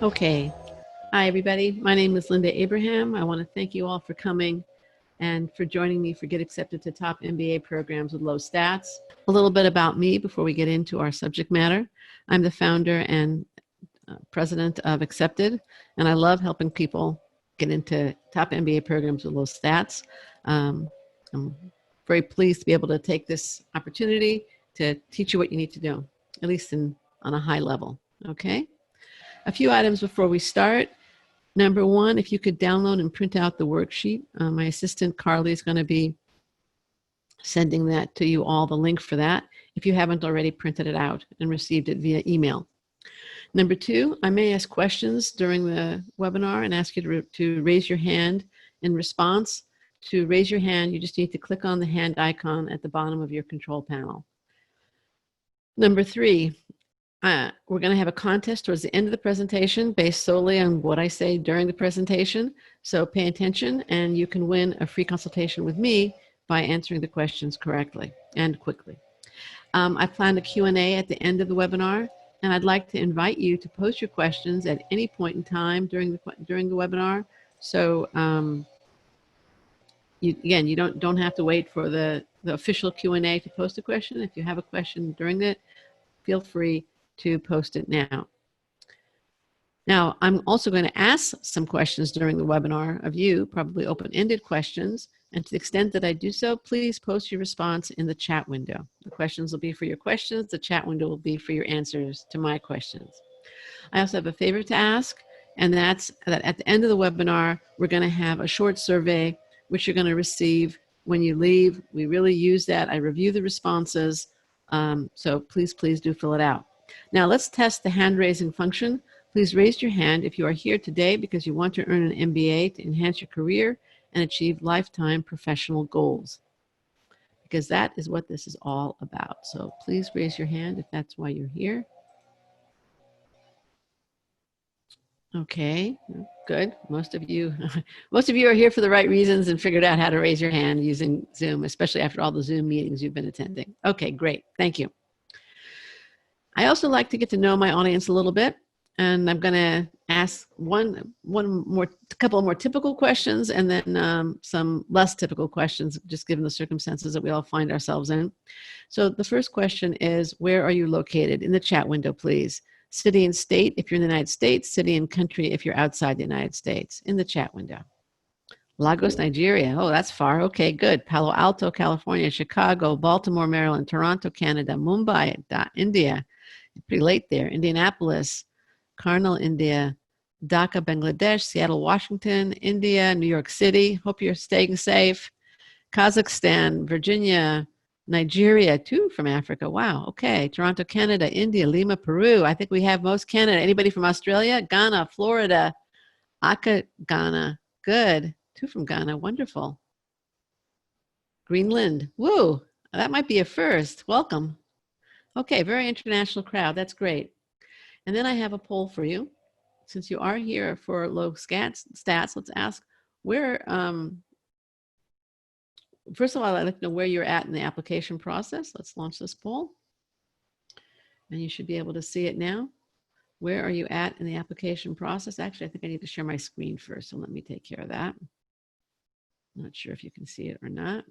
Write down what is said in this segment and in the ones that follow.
Okay. Hi, everybody. My name is Linda Abraham. I want to thank you all for coming and for joining me for Get Accepted to Top MBA Programs with Low Stats. A little bit about me before we get into our subject matter. I'm the founder and president of Accepted, and I love helping people get into top MBA programs with low stats. I'm very pleased to be able to take this opportunity to teach you what you need to do, at least on a high level. Okay? A few items before we start. Number one, if you could download and print out the worksheet. My assistant Carly is going to be sending that to you all, the link for that, if you haven't already printed it out and received it via email. Number two, I may ask questions during the webinar and ask you to raise your hand in response. To raise your hand, you just need to click on the hand icon at the bottom of your control panel. Number three, we're going to have a contest towards the end of the presentation based solely on what I say during the presentation. So pay attention and you can win a free consultation with me by answering the questions correctly and quickly. I planned a Q&A at the end of the webinar, and I'd like to invite you to post your questions at any point in time during the webinar. So you don't have to wait for the official Q&A to post a question. If you have a question during it, feel free to post it now. Now, I'm also going to ask some questions during the webinar of you, probably open-ended questions. And to the extent that I do so, please post your response in the chat window. The questions will be for your questions. The chat window will be for your answers to my questions. I also have a favor to ask, and that's that at the end of the webinar, we're going to have a short survey, which you're going to receive when you leave. We really use that. I review the responses. So please do fill it out. Now let's test the hand raising function. Please raise your hand if you are here today because you want to earn an MBA to enhance your career and achieve lifetime professional goals. Because that is what this is all about. So please raise your hand if that's why you're here. Okay, good. Most of you are here for the right reasons and figured out how to raise your hand using Zoom, especially after all the Zoom meetings you've been attending. Okay, great. Thank you. I also like to get to know my audience a little bit, and I'm going to ask a couple of more typical questions, and then some less typical questions, just given the circumstances that we all find ourselves in. So the first question is, where are you located? In the chat window, please. City and state if you're in the United States, city and country if you're outside the United States, in the chat window. Lagos, Nigeria. Oh, that's far. Okay, good. Palo Alto, California, Chicago, Baltimore, Maryland, Toronto, Canada, Mumbai, India. Pretty late there. Indianapolis, Karnal, India, Dhaka, Bangladesh, Seattle, Washington, India, New York City. Hope you're staying safe. Kazakhstan, Virginia, Nigeria, too, from Africa. Wow. Okay. Toronto, Canada, India, Lima, Peru. I think we have most Canada. Anybody from Australia? Ghana, Florida, Accra, Ghana. Good. 2 from Ghana. Wonderful. Greenland. Woo. That might be a first. Welcome. Okay. Very international crowd. That's great. And then I have a poll for you. Since you are here for low stats, let's ask where, first of all, I'd like to know where you're at in the application process. Let's launch this poll. And you should be able to see it now. Where are you at in the application process? Actually, I think I need to share my screen first, so let me take care of that. Not sure if you can see it or not.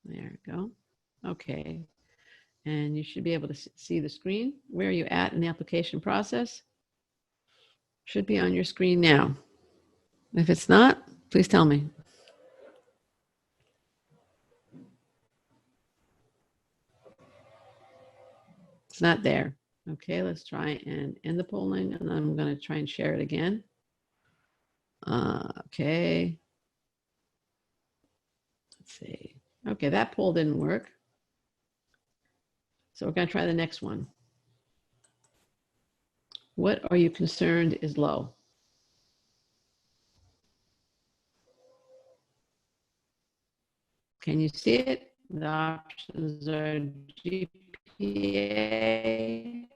There we go. Okay. And you should be able to see the screen. Where are you at in the application process? Should be on your screen now. If it's not, please tell me. It's not there. Okay, let's try and end the polling, and then I'm going to try and share it again. Okay. Let's see. Okay, that poll didn't work. So we're going to try the next one. What are you concerned is low? Can you see it? The options are GPA,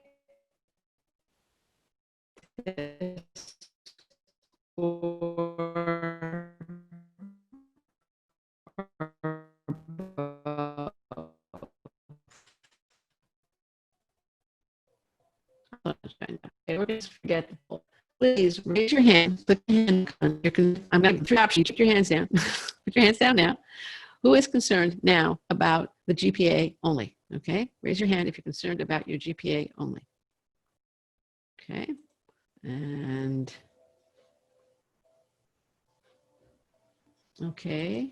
score, Okay, we're going to forget the poll. Please raise your hand. Put your hand on. I'm going to drop you. Put your hands down. Put your hands down now. Who is concerned now about the GPA only? Okay, raise your hand if you're concerned about your GPA only. Okay, and okay,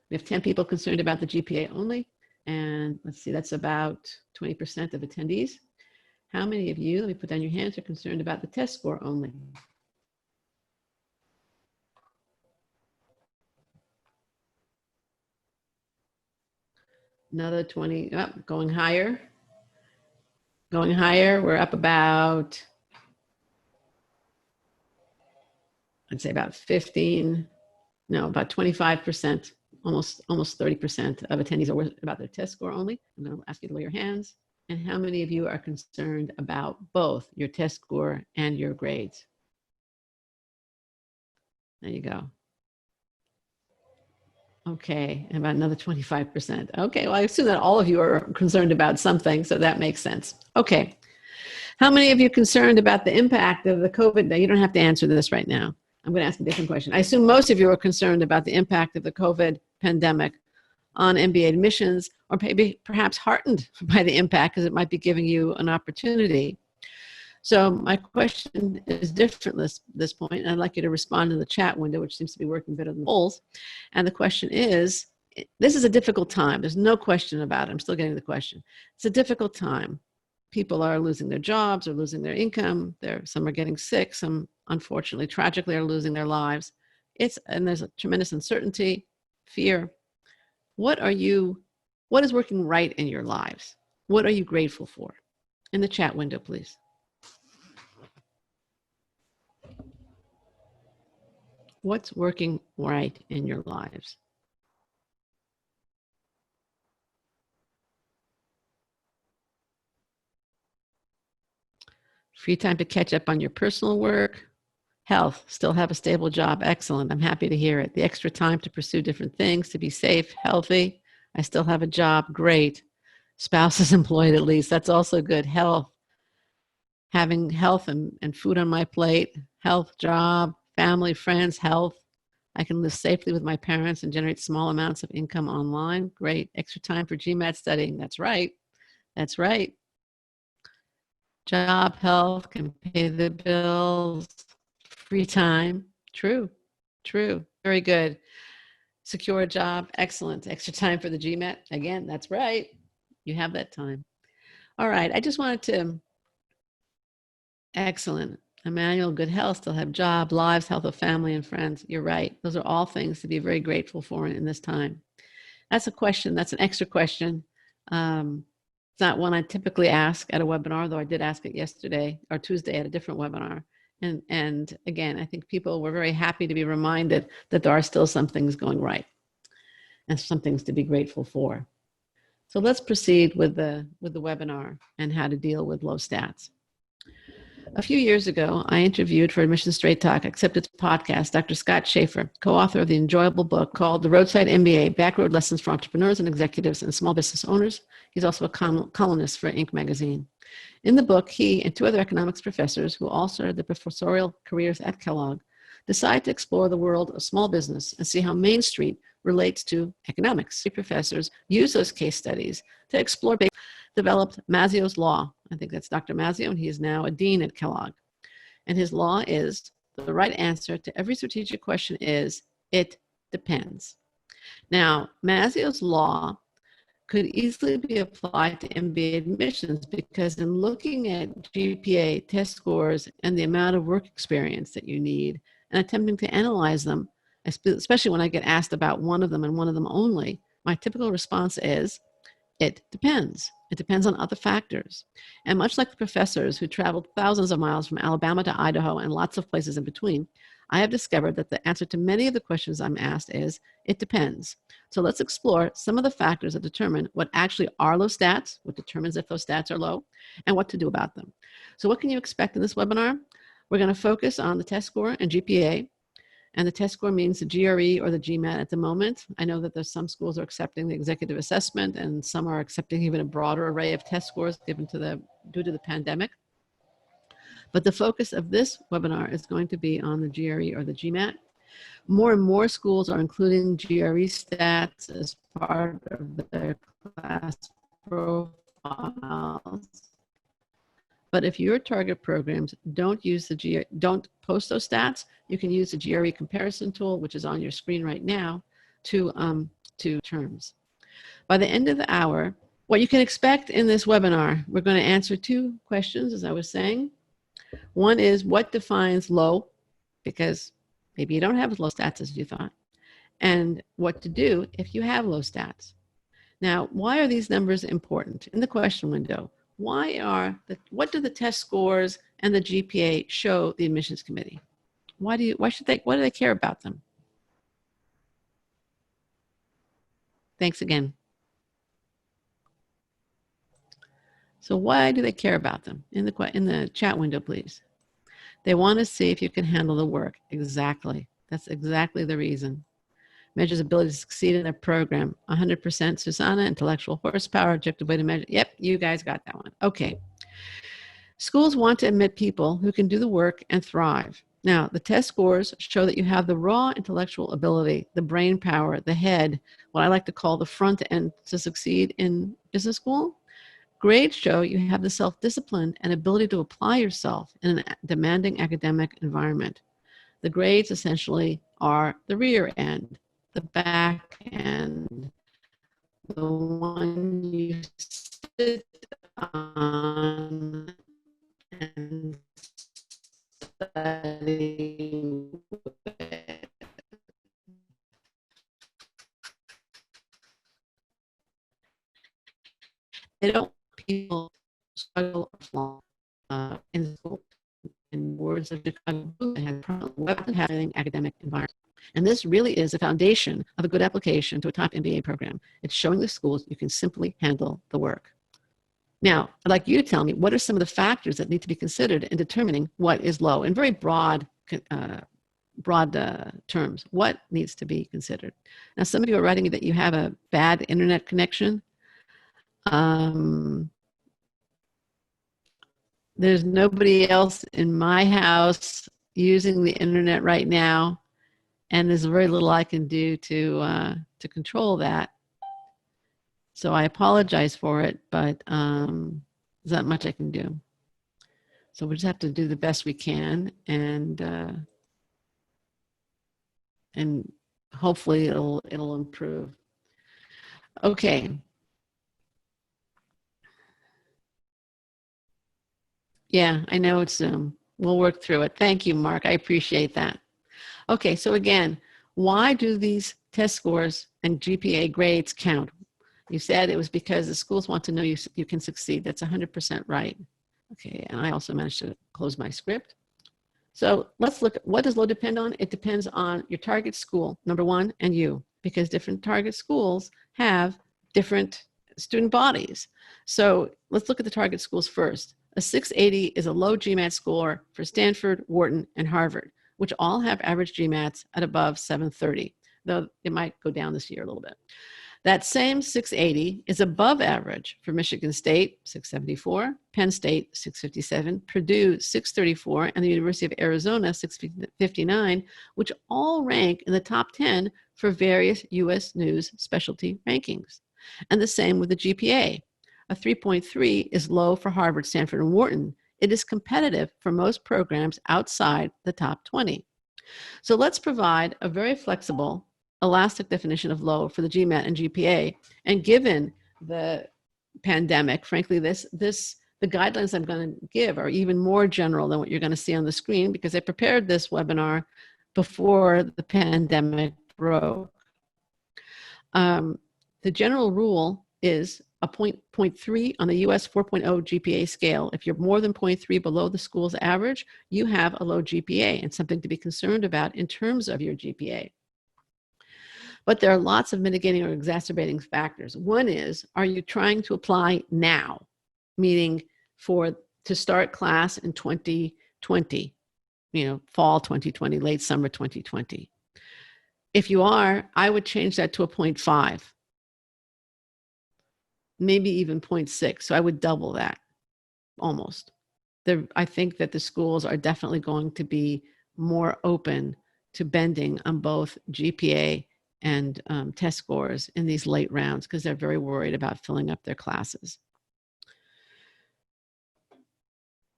we have 10 people concerned about the GPA only, and let's see, that's about 20% of attendees. How many of you, let me put down your hands, are concerned about the test score only? Another 20, oh, going higher. Going higher, we're up about, I'd say about 15, no, about 25%, almost 30% of attendees are worried about their test score only. I'm going to ask you to lower your hands. And how many of you are concerned about both your test score and your grades? There you go. Okay, and about another 25%. Okay, well, I assume that all of you are concerned about something, so that makes sense. Okay, how many of you are concerned about the impact of the COVID? Now, you don't have to answer this right now. I'm going to ask a different question. I assume most of you are concerned about the impact of the COVID pandemic on MBA admissions, or maybe perhaps heartened by the impact because it might be giving you an opportunity. So my question is different at this point, and I'd like you to respond in the chat window, which seems to be working better than the polls. And the question is, this is a difficult time. There's no question about it. I'm still getting the question. It's a difficult time. People are losing their jobs or losing their income. Some are getting sick. Some, unfortunately, tragically, are losing their lives. And there's a tremendous uncertainty, fear. What is working right in your lives? What are you grateful for? In the chat window, please. What's working right in your lives? Free time to catch up on your personal work. Health, still have a stable job. Excellent. I'm happy to hear it. The extra time to pursue different things, to be safe, healthy. I still have a job. Great. Spouse is employed at least. That's also good. Health, having health and food on my plate. Health, job, family, friends, health. I can live safely with my parents and generate small amounts of income online. Great. Extra time for GMAT studying. That's right. That's right. Job, health, can pay the bills. Free time. True. True. Very good. Secure a job. Excellent. Extra time for the GMAT. Again, that's right. You have that time. All right. I just wanted to, excellent. Emmanuel, good health, still have job, lives, health of family and friends. You're right. Those are all things to be very grateful for in this time. That's a question. That's an extra question. It's not one I typically ask at a webinar, though I did ask it yesterday or Tuesday at a different webinar. And again, I think people were very happy to be reminded that there are still some things going right and some things to be grateful for. So let's proceed with the webinar and how to deal with low stats. A few years ago, I interviewed for Admission Straight Talk, Accepted podcast, Dr. Scott Schaefer, co-author of the enjoyable book called The Roadside MBA, Backroad Lessons for Entrepreneurs and Executives and Small Business Owners. He's also a columnist for Inc. magazine. In the book, he and two other economics professors, who all started their professorial careers at Kellogg, decide to explore the world of small business and see how Main Street relates to economics. The professors use those case studies to explore, developed Mazzio's Law. I think that's Dr. Mazzio, and he is now a dean at Kellogg. And his law is the right answer to every strategic question is, it depends. Now, Mazzio's Law could easily be applied to MBA admissions because in looking at GPA, test scores, and the amount of work experience that you need, and attempting to analyze them, especially when I get asked about one of them and one of them only, my typical response is, it depends. It depends on other factors. And much like the professors who traveled thousands of miles from Alabama to Idaho and lots of places in between, I have discovered that the answer to many of the questions I'm asked is, it depends. So let's explore some of the factors that determine what actually are low stats, what determines if those stats are low, and what to do about them. So what can you expect in this webinar? We're going to focus on the test score and GPA. And the test score means the GRE or the GMAT at the moment. I know that there's some schools are accepting the executive assessment and some are accepting even a broader array of test scores due to the pandemic. But the focus of this webinar is going to be on the GRE or the GMAT. More and more schools are including GRE stats as part of their class profiles. But if your target programs don't post those stats, you can use the GRE comparison tool, which is on your screen right now, to terms. By the end of the hour, what you can expect in this webinar, we're going to answer two questions, as I was saying. One is, what defines low? Because maybe you don't have as low stats as you thought. And what to do if you have low stats. Now, why are these numbers important? In the question window, what do the test scores and the GPA show the admissions committee? Why do they care about them? Thanks again. So why do they care about them? In the chat window, please. They want to see if you can handle the work. Exactly. That's exactly the reason. Measures ability to succeed in their program. 100% Susanna, intellectual horsepower, objective way to measure. Yep, you guys got that one. Okay. Schools want to admit people who can do the work and thrive. Now, the test scores show that you have the raw intellectual ability, the brain power, the head, what I like to call the front end to succeed in business school. Grades show you have the self-discipline and ability to apply yourself in a demanding academic environment. The grades essentially are the rear end, the back end, the one you sit on and study with. They don't want people struggle or flaw in school. In words of Chicago, they have a having academic environment. And this really is the foundation of a good application to a top MBA program. It's showing the schools you can simply handle the work. Now, I'd like you to tell me, what are some of the factors that need to be considered in determining what is low in very broad terms? What needs to be considered? Now, some of you are writing that you have a bad internet connection. There's nobody else in my house using the internet right now, and there's very little I can do to control that. So I apologize for it, but there's not much I can do. So we just have to do the best we can, and hopefully it'll improve. Okay. Yeah, I know it's Zoom. We'll work through it. Thank you, Mark. I appreciate that. Okay, so again, why do these test scores and GPA grades count? You said it was because the schools want to know you can succeed. That's 100% right. Okay, and I also managed to close my script. So let's look at, what does low depend on? It depends on your target school, number one, and you, because different target schools have different student bodies. So let's look at the target schools first. A 680 is a low GMAT score for Stanford, Wharton, and Harvard, which all have average GMATs at above 730, though it might go down this year a little bit. That same 680 is above average for Michigan State, 674, Penn State, 657, Purdue, 634, and the University of Arizona, 659, which all rank in the top 10 for various U.S. News specialty rankings. And the same with the GPA. A 3.3 is low for Harvard, Stanford, and Wharton. It is competitive for most programs outside the top 20. So let's provide a very flexible, elastic definition of low for the GMAT and GPA. And given the pandemic, frankly, the guidelines I'm going to give are even more general than what you're going to see on the screen, because I prepared this webinar before the pandemic broke. The general rule is a 0.3 on the US 4.0 GPA scale. If you're more than 0.3 below the school's average, you have a low GPA and something to be concerned about in terms of your GPA. But there are lots of mitigating or exacerbating factors. One is, are you trying to apply now? Meaning to start class in 2020, fall 2020, late summer 2020. If you are, I would change that to a 0.5. Maybe even 0.6. So I would double that, almost. I think that the schools are definitely going to be more open to bending on both GPA and test scores in these late rounds because they're very worried about filling up their classes.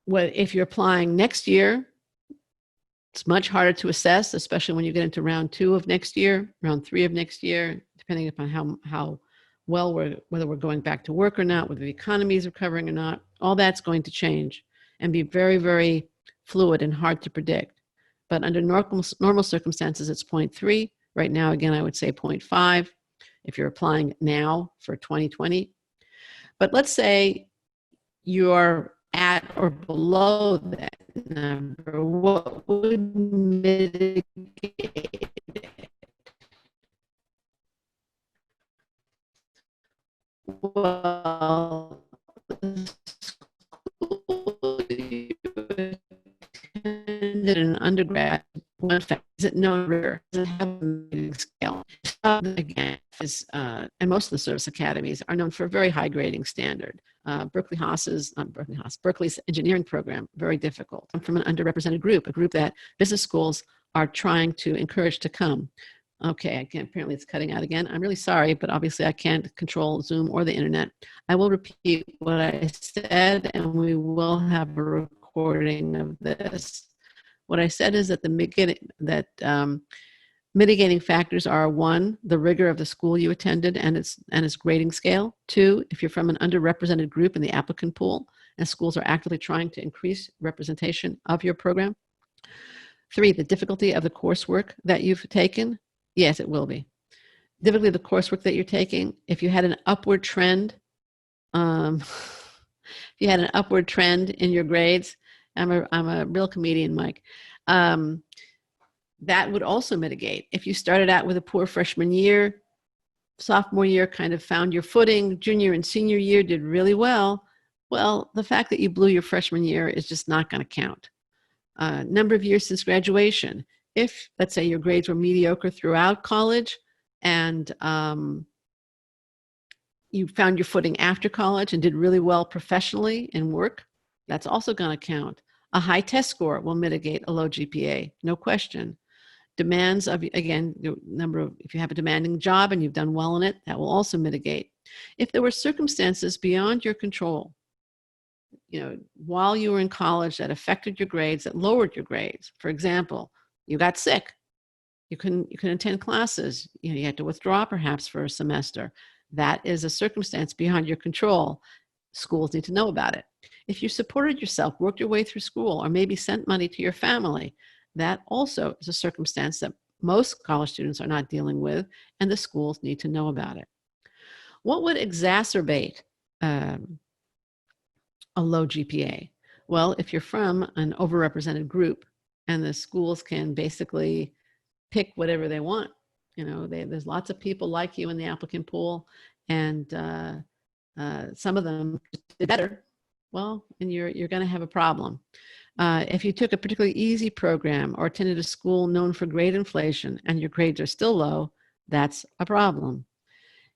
If you're applying next year, it's much harder to assess, especially when you get into round 2 of next year, round 3 of next year, depending upon how well whether we're going back to work or not, whether the economy is recovering or not. All that's going to change and be very, very fluid and hard to predict. But under normal circumstances, it's 0.3. Right now, again, I would say 0.5 if you're applying now for 2020. But let's say you're at or below that number. What would mitigate it? Well, attended an undergrad, one fact is it known rare doesn't have a grading scale. Again, and most of the service academies are known for a very high grading standard. Berkeley's engineering program, very difficult. I'm from an underrepresented group, a group that business schools are trying to encourage to come. Okay, apparently it's cutting out again. I'm really sorry, but obviously I can't control Zoom or the internet. I will repeat what I said, and we will have a recording of this. What I said is that mitigating factors are 1, the rigor of the school you attended and its grading scale. 2, if you're from an underrepresented group in the applicant pool and schools are actively trying to increase representation of your program. 3, the difficulty of the coursework that you've taken. Yes, it will be. Difficulty of the coursework that you're taking. If you had an upward trend, if you had an upward trend in your grades, I'm a real comedian, Mike. That would also mitigate. If you started out with a poor freshman year, sophomore year kind of found your footing, junior and senior year did really well, the fact that you blew your freshman year is just not going to count. Number of years since graduation. If, let's say, your grades were mediocre throughout college and you found your footing after college and did really well professionally in work, that's also going to count. A high test score will mitigate a low GPA, no question. Demands of, again, if you have a demanding job and you've done well in it, that will also mitigate. If there were circumstances beyond your control, while you were in college that affected your grades, that lowered your grades, for example, you got sick, you couldn't attend classes, you had to withdraw perhaps for a semester. That is a circumstance beyond your control. Schools need to know about it. If you supported yourself, worked your way through school, or maybe sent money to your family, that also is a circumstance that most college students are not dealing with, and the schools need to know about it. What would exacerbate a low GPA? Well, if you're from an overrepresented group and the schools can basically pick whatever they want, there's lots of people like you in the applicant pool, and some of them did better, and you're going to have a problem. If you took a particularly easy program or attended a school known for grade inflation and your grades are still low, that's a problem.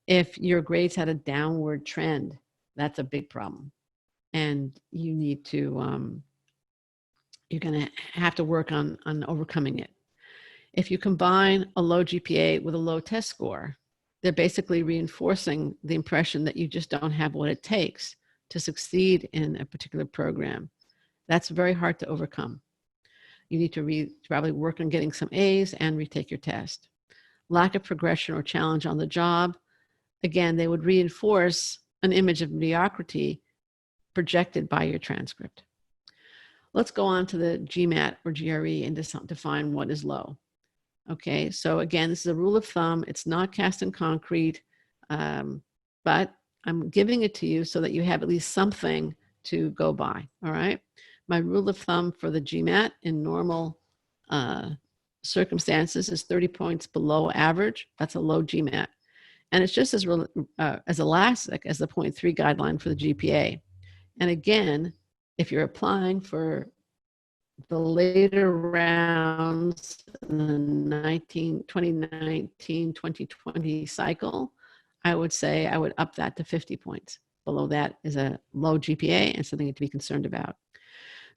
If your grades had a downward trend, that's a big problem. And you need to, you're going to have to work on overcoming it. If you combine a low GPA with a low test score, they're basically reinforcing the impression that you just don't have what it takes to succeed in a particular program. That's very hard to overcome. You need to probably work on getting some A's and retake your test. Lack of progression or challenge on the job. Again, they would reinforce an image of mediocrity projected by your transcript. Let's go on to the GMAT or GRE and define what is low. Okay, so again, this is a rule of thumb. It's not cast in concrete, but I'm giving it to you so that you have at least something to go by, all right? My rule of thumb for the GMAT in normal circumstances is 30 points below average. That's a low GMAT. And it's just as elastic as the 0.3 guideline for the GPA. And again, if you're applying for the later rounds in the 2019-2020 cycle, I would say I would up that to 50 points. Below that is a low GPA and something to be concerned about.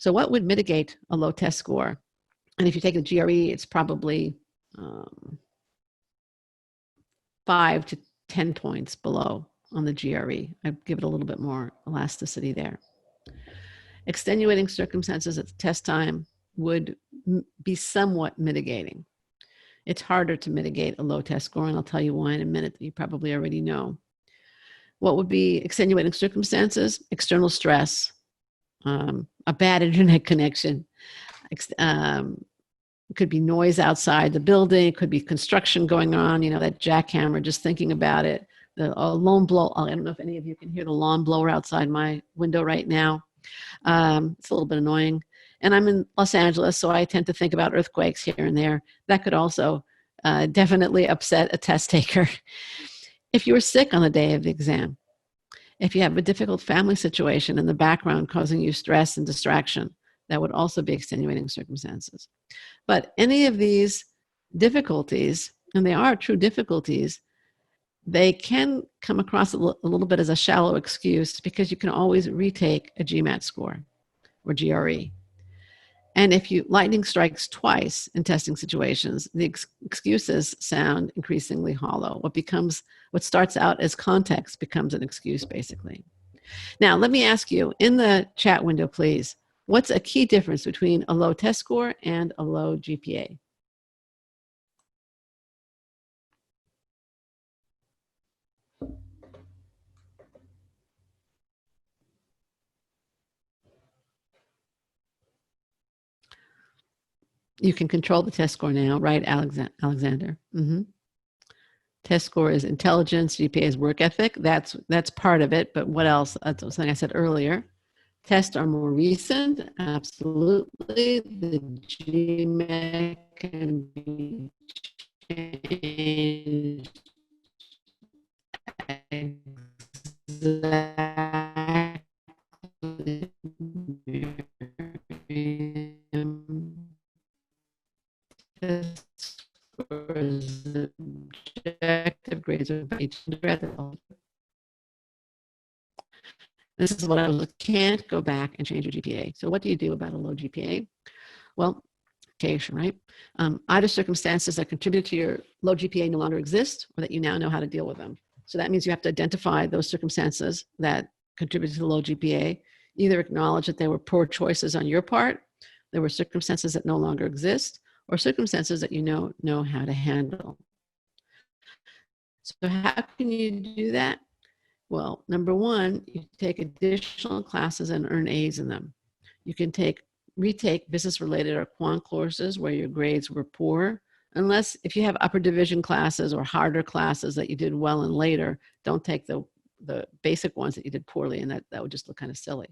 So what would mitigate a low test score? And if you take a GRE, it's probably 5 to 10 points below on the GRE. I give it a little bit more elasticity there. Extenuating circumstances at the test time would be somewhat mitigating. It's harder to mitigate a low test score, and I'll tell you why in a minute that you probably already know. What would be extenuating circumstances? External stress, a bad internet connection, it could be noise outside the building, it could be construction going on, that jackhammer, just thinking about it. The lawn blower, I don't know if any of you can hear the lawn blower outside my window right now. It's a little bit annoying. And I'm in Los Angeles, so I tend to think about earthquakes here and there. That could also definitely upset a test taker. If you were sick on the day of the exam, if you have a difficult family situation in the background causing you stress and distraction, that would also be extenuating circumstances. But any of these difficulties, and they are true difficulties, they can come across a little bit as a shallow excuse because you can always retake a GMAT score or GRE. And if lightning strikes twice in testing situations, the excuses sound increasingly hollow. What starts out as context becomes an excuse, basically. Now, let me ask you, in the chat window, please, what's a key difference between a low test score and a low GPA? You can control the test score now, right, Alexander? Mm-hmm. Test score is intelligence, GPA is work ethic. That's part of it, but what else? That's something I said earlier. Tests are more recent, absolutely. The GMAT can be changed exactly. Test scores, objective grades are this is what I was, can't go back and change your GPA. So what do you do about a low GPA? Well, education, right? Either circumstances that contribute to your low GPA no longer exist, or that you now know how to deal with them. So that means you have to identify those circumstances that contribute to the low GPA, either acknowledge that they were poor choices on your part, there were circumstances that no longer exist, or circumstances that you know how to handle. So how can you do that? Well, number one, you take additional classes and earn A's in them. You can retake business-related or quant courses where your grades were poor, unless if you have upper division classes or harder classes that you did well in later, don't take the basic ones that you did poorly, and that would just look kind of silly.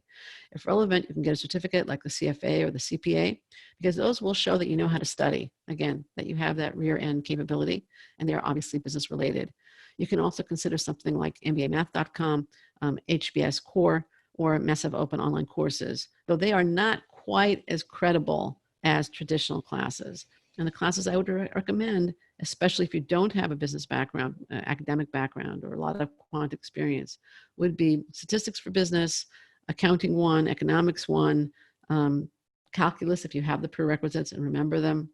If relevant, you can get a certificate like the CFA or the CPA, because those will show that you know how to study, again, that you have that rear end capability, and they're obviously business related. You can also consider something like MBAmath.com, HBS Core, or Massive Open online courses, though they are not quite as credible as traditional classes. And the classes I would recommend, especially if you don't have a business background, academic background, or a lot of quant experience, would be Statistics for Business, Accounting 1, Economics 1, Calculus if you have the prerequisites and remember them.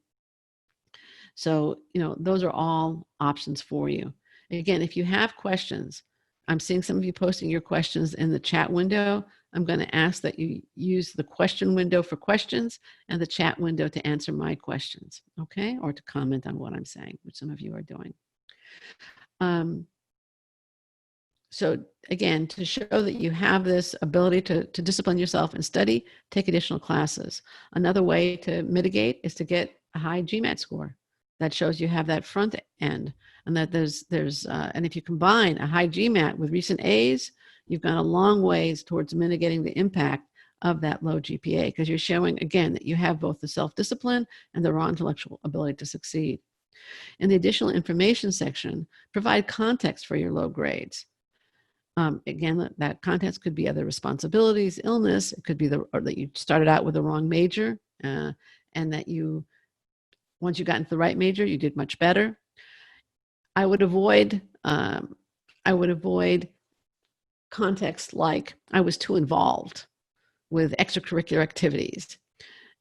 So, those are all options for you. Again, if you have questions, I'm seeing some of you posting your questions in the chat window. I'm going to ask that you use the question window for questions and the chat window to answer my questions, okay? Or to comment on what I'm saying, which some of you are doing. So again, to show that you have this ability to discipline yourself and study, take additional classes. Another way to mitigate is to get a high GMAT score. That shows you have that front end, and that and if you combine a high GMAT with recent A's, you've gone a long ways towards mitigating the impact of that low GPA, because you're showing, again, that you have both the self-discipline and the raw intellectual ability to succeed. In the additional information section, provide context for your low grades. Again, that context could be other responsibilities, illness, it could be or that you started out with the wrong major, and that once you got into the right major, you did much better. I would avoid context like I was too involved with extracurricular activities,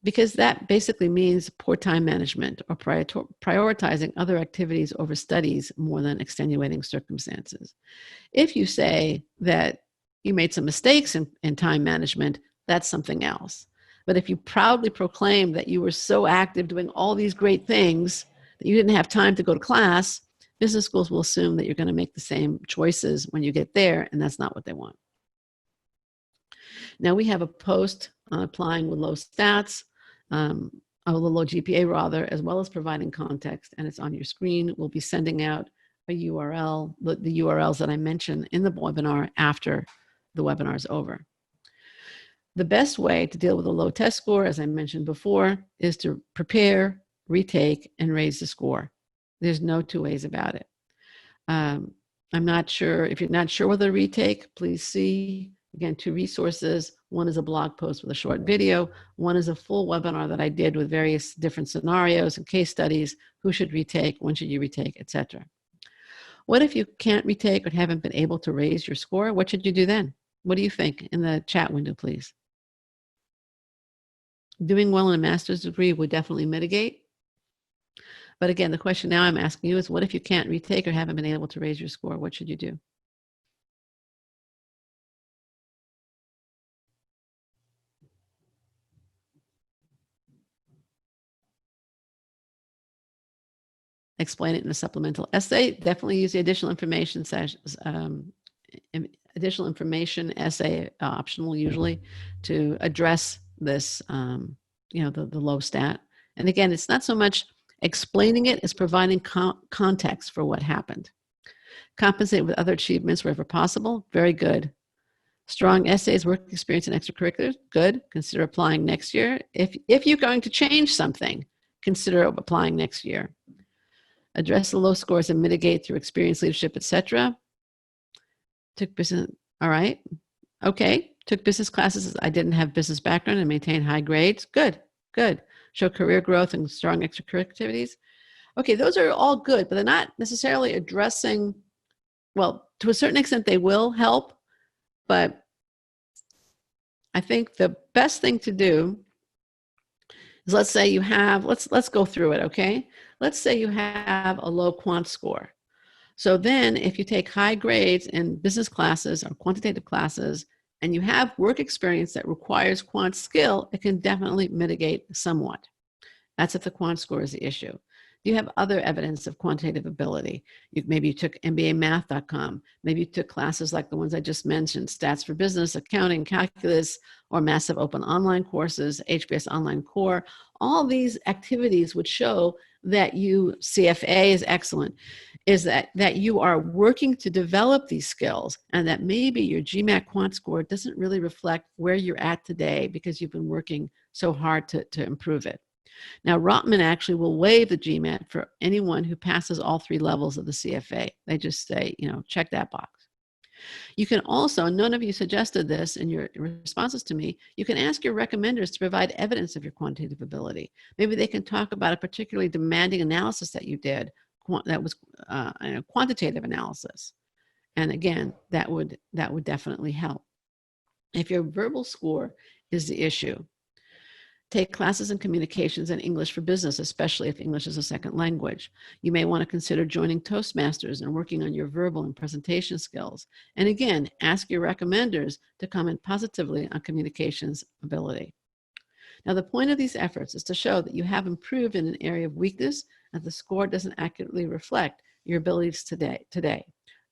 because that basically means poor time management or prioritizing other activities over studies more than extenuating circumstances. If you say that you made some mistakes in time management, that's something else. But if you proudly proclaim that you were so active doing all these great things that you didn't have time to go to class, business schools will assume that you're going to make the same choices when you get there, and that's not what they want. Now we have a post on applying with low stats, a low GPA rather, as well as providing context, and it's on your screen. We'll be sending out a URL, the URLs that I mentioned in the webinar after the webinar is over. The best way to deal with a low test score, as I mentioned before, is to prepare, retake, and raise the score. There's no two ways about it. I'm not sure, if you're not sure whether to retake, please see, again, 2 resources. One is a blog post with a short video. One is a full webinar that I did with various different scenarios and case studies. Who should retake? When should you retake? Etc. What if you can't retake or haven't been able to raise your score? What should you do then? What do you think? In the chat window, please. Doing well in a master's degree would definitely mitigate. But again, the question now I'm asking you is, what if you can't retake or haven't been able to raise your score? What should you do? Explain it in a supplemental essay. Definitely use the additional information essay, optional usually, to address this, the low stat. And again, it's not so much explaining it as providing context for what happened. Compensate with other achievements wherever possible. Very good. Strong essays, work experience, and extracurriculars. Good. Consider applying next year. If you're going to change something, consider applying next year. Address the low scores and mitigate through experience, leadership, etc. Took business. All right. Okay. Took business classes. I didn't have business background and maintained high grades. Good. Good. Show career growth and strong extracurricular activities. Okay, those are all good, but they're not necessarily addressing, well, to a certain extent they will help, but I think the best thing to do is, let's say you have, let's go through it, okay? Let's say you have a low quant score. So then if you take high grades in business classes or quantitative classes and you have work experience that requires quant skill, it can definitely mitigate somewhat. That's if the quant score is the issue. You have other evidence of quantitative ability. Maybe you took MBAmath.com. Maybe you took classes like the ones I just mentioned, Stats for Business, Accounting, Calculus, or massive open online courses, HBS Online Core. All these activities would show that CFA is excellent, is that you are working to develop these skills, and that maybe your GMAT quant score doesn't really reflect where you're at today because you've been working so hard to improve it. Now, Rotman actually will waive the GMAT for anyone who passes all 3 levels of the CFA. They just say, check that box. You can also, none of you suggested this in your responses to me, you can ask your recommenders to provide evidence of your quantitative ability. Maybe they can talk about a particularly demanding analysis that you did that was a quantitative analysis. And again, that would definitely help. If your verbal score is the issue, take classes in communications and English for business, especially if English is a second language. You may want to consider joining Toastmasters and working on your verbal and presentation skills. And again, ask your recommenders to comment positively on communications ability. Now, the point of these efforts is to show that you have improved in an area of weakness and the score doesn't accurately reflect your abilities today.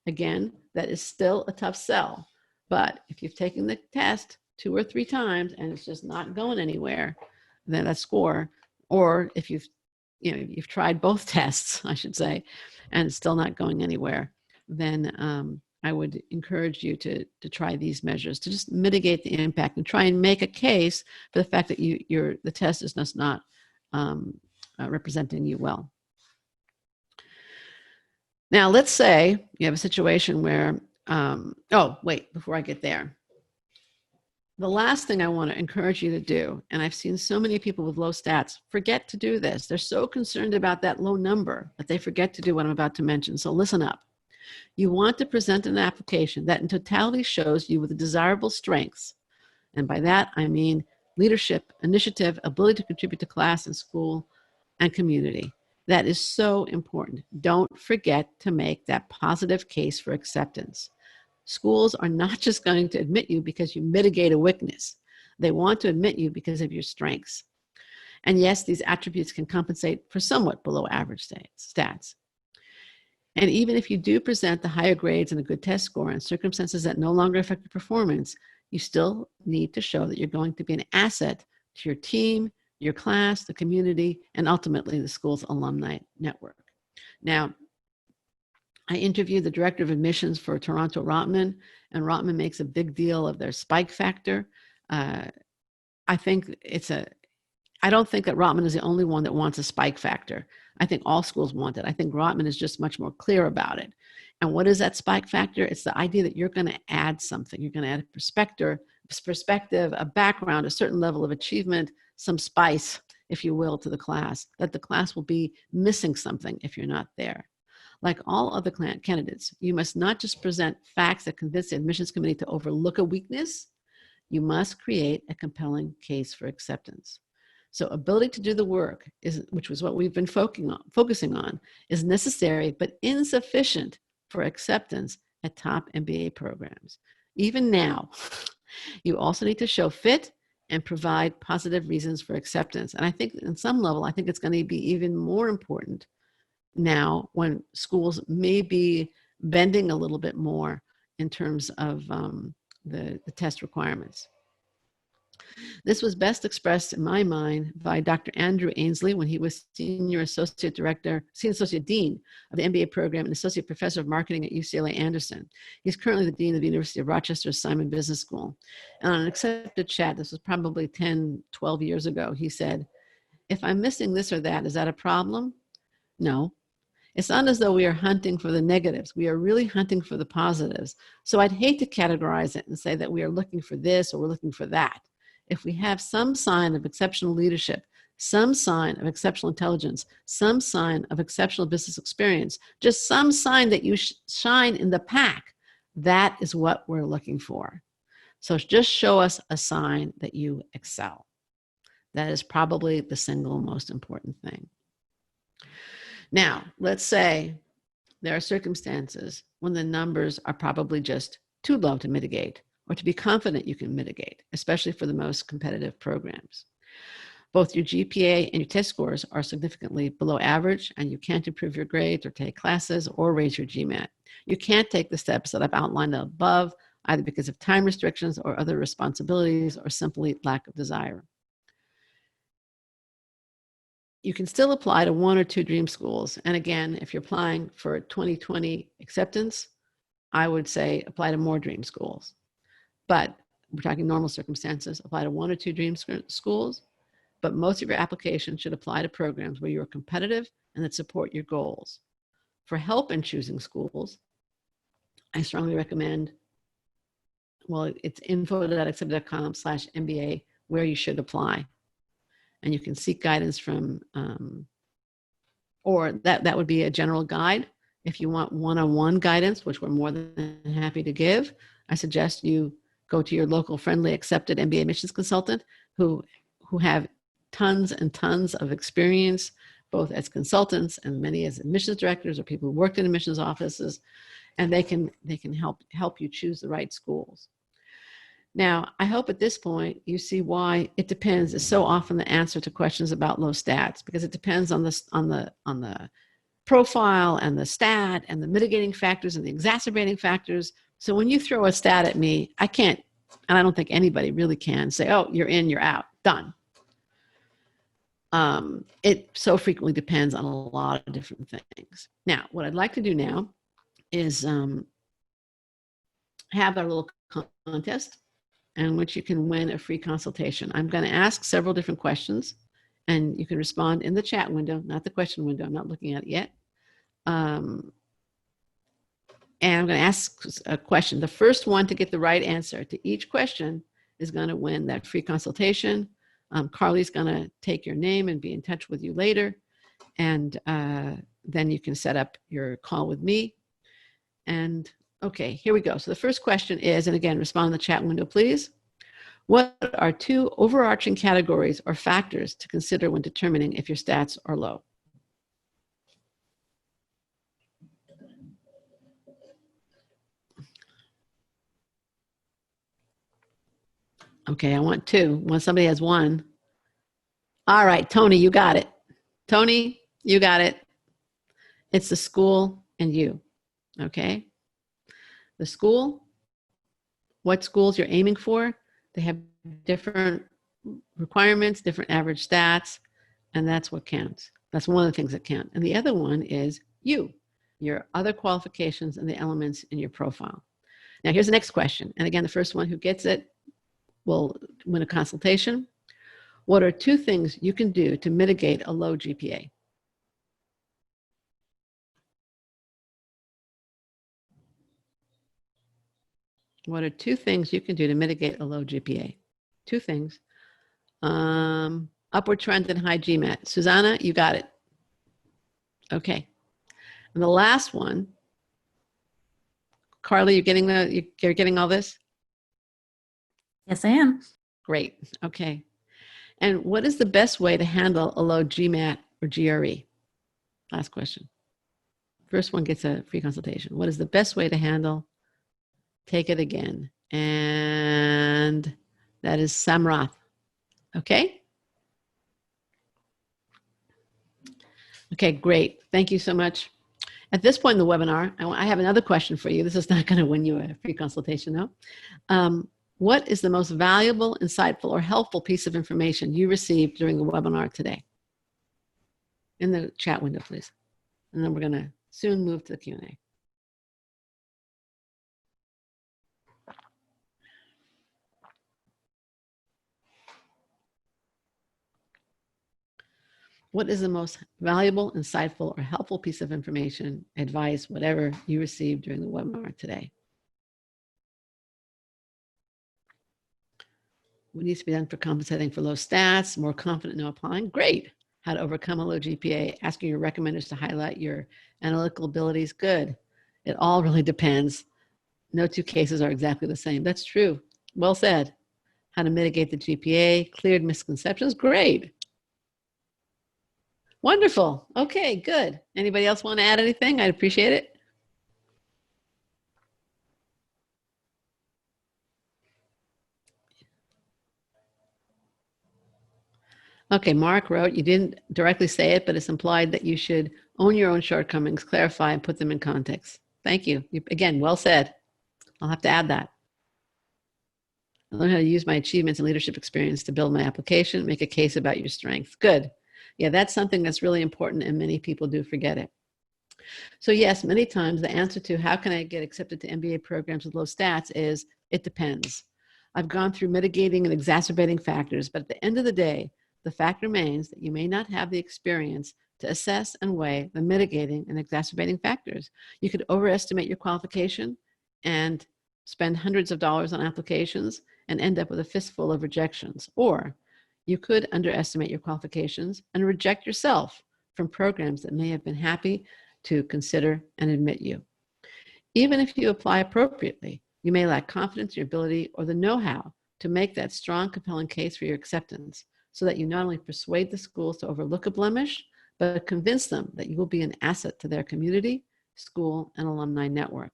Again, that is still a tough sell, but if you've taken the test 2 or 3 times and it's just not going anywhere, then that score, or if you've tried both tests, I should say, and it's still not going anywhere, then I would encourage you to try these measures to just mitigate the impact and try and make a case for the fact that the test is just not representing you well. Now, let's say you have a situation where, before I get there, the last thing I want to encourage you to do, and I've seen so many people with low stats forget to do this. They're so concerned about that low number that they forget to do what I'm about to mention. So listen up. You want to present an application that in totality shows you with the desirable strengths And by that, I mean leadership, initiative, ability to contribute to class and school and community. That is so important. Don't forget to make that positive case for acceptance. Schools are not just going to admit you because you mitigate a weakness. They want to admit you because of your strengths. And yes, these attributes can compensate for somewhat below average stats. And even if you do present the higher grades and a good test score in circumstances that no longer affect your performance, you still need to show that you're going to be an asset to your team, your class, the community, and ultimately the school's alumni network. Now, I interviewed the director of admissions for Toronto Rotman, and Rotman makes a big deal of their spike factor. I don't think that Rotman is the only one that wants a spike factor. I think all schools want it. I think Rotman is just much more clear about it. And what is that spike factor? It's the idea that you're going to add something. You're going to add a perspective, a background, a certain level of achievement, some spice, if you will, to the class, that the class will be missing something if you're not there. Like all other candidates, you must not just present facts that convince the admissions committee to overlook a weakness. You must create a compelling case for acceptance. So ability to do the work, which was what we've been focusing on, is necessary but insufficient for acceptance at top MBA programs. Even now, you also need to show fit and provide positive reasons for acceptance. And I think in some level, I think it's going to be even more important now when schools may be bending a little bit more in terms of the test requirements. This was best expressed in my mind by Dr. Andrew Ainsley when he was Senior Associate Dean of the MBA program and Associate Professor of Marketing at UCLA Anderson. He's currently the Dean of the University of Rochester's Simon Business School. And on an accepted chat, this was probably 10, 12 years ago, he said, "If I'm missing this or that, is that a problem? No. It's not as though we are hunting for the negatives. We are really hunting for the positives. So I'd hate to categorize it and say that we are looking for this or we're looking for that. If we have some sign of exceptional leadership, some sign of exceptional intelligence, some sign of exceptional business experience, just some sign that you shine in the pack, that is what we're looking for. So just show us a sign that you excel. That is probably the single most important thing. Now, let's say there are circumstances when the numbers are probably just too low to mitigate or to be confident you can mitigate, especially for the most competitive programs. Both your GPA and your test scores are significantly below average, and you can't improve your grades or take classes or raise your GMAT. You can't take the steps that I've outlined above, either because of time restrictions or other responsibilities or simply lack of desire. You can still apply to one or two dream schools. And again, if you're applying for 2020 acceptance, I would say apply to more dream schools. But we're talking normal circumstances, apply to one or two dream schools, but most of your applications should apply to programs where you're competitive and that support your goals. For help in choosing schools, I strongly recommend, well, it's info.accepted.com/MBA where you should apply. And you can seek guidance from, or that would be a general guide. If you want one-on-one guidance, which we're more than happy to give, I suggest you go to your local friendly accepted MBA admissions consultant who have tons and tons of experience, both as consultants and many as admissions directors or people who worked in admissions offices, and they can help you choose the right schools. Now, I hope at this point you see why it depends is so often the answer to questions about low stats, because it depends on the profile and the stat and the mitigating factors and the exacerbating factors. So when you throw a stat at me, I can't, and I don't think anybody really can say, oh, you're in, you're out, done. It so frequently depends on a lot of different things. Now, what I'd like to do now is have our little contest in which you can win a free consultation. I'm going to ask several different questions, and you can respond in the chat window, not the question window. I'm not looking at it yet. And I'm going to ask a question. The first one to get the right answer to each question is going to win that free consultation. Carly's going to take your name and be in touch with you later. And then you can set up your call with me. And okay, here we go. So the first question is, and again, respond in the chat window, please. What are two overarching categories or factors to consider when determining if your stats are low? Okay, I want two. When somebody has one. All right, Tony, you got it. Tony, you got it. It's the school and you, okay? The school, what schools you're aiming for, they have different requirements, different average stats, and that's what counts. That's one of the things that count. And the other one is you, your other qualifications and the elements in your profile. Now, here's the next question. And again, the first one who gets it will win a consultation. What are two things you can do to mitigate a low GPA? What are two things you can do to mitigate a low GPA? Two things. Upward trend and high GMAT. Susanna, you got it. Okay. And the last one, Carly, you're getting all this? Yes, I am. Great. Okay. And what is the best way to handle a low GMAT or GRE? Last question. First one gets a free consultation. What is the best way to handle? Take it again. And that is Samrath. Okay? Okay, great. Thank you so much. At this point in the webinar, I have another question for you. This is not going to win you a free consultation, though. What is the most valuable, insightful, or helpful piece of information you received during the webinar today? In the chat window, please. And then we're going to soon move to the Q&A. What is the most valuable, insightful, or helpful piece of information, advice, whatever you received during the webinar today? What needs to be done for compensating for low stats, more confident in applying? Great. How to overcome a low GPA, asking your recommenders to highlight your analytical abilities? Good. It all really depends. No two cases are exactly the same. That's true. Well said. How to mitigate the GPA, cleared misconceptions? Great. Wonderful. Okay, good. Anybody else want to add anything? I'd appreciate it. Okay, Mark wrote, you didn't directly say it, but it's implied that you should own your own shortcomings, clarify, and put them in context. Thank you. Again, well said. I'll have to add that. I learned how to use my achievements and leadership experience to build my application, make a case about your strengths. Good. Yeah, that's something that's really important, and many people do forget it. So yes, many times the answer to how can I get accepted to MBA programs with low stats is it depends. I've gone through mitigating and exacerbating factors, but at the end of the day, the fact remains that you may not have the experience to assess and weigh the mitigating and exacerbating factors. You could overestimate your qualification and spend hundreds of dollars on applications and end up with a fistful of rejections. Or you could underestimate your qualifications and reject yourself from programs that may have been happy to consider and admit you. Even if you apply appropriately, you may lack confidence in your ability or the know-how to make that strong, compelling case for your acceptance, so that you not only persuade the schools to overlook a blemish, but convince them that you will be an asset to their community, school, and alumni network.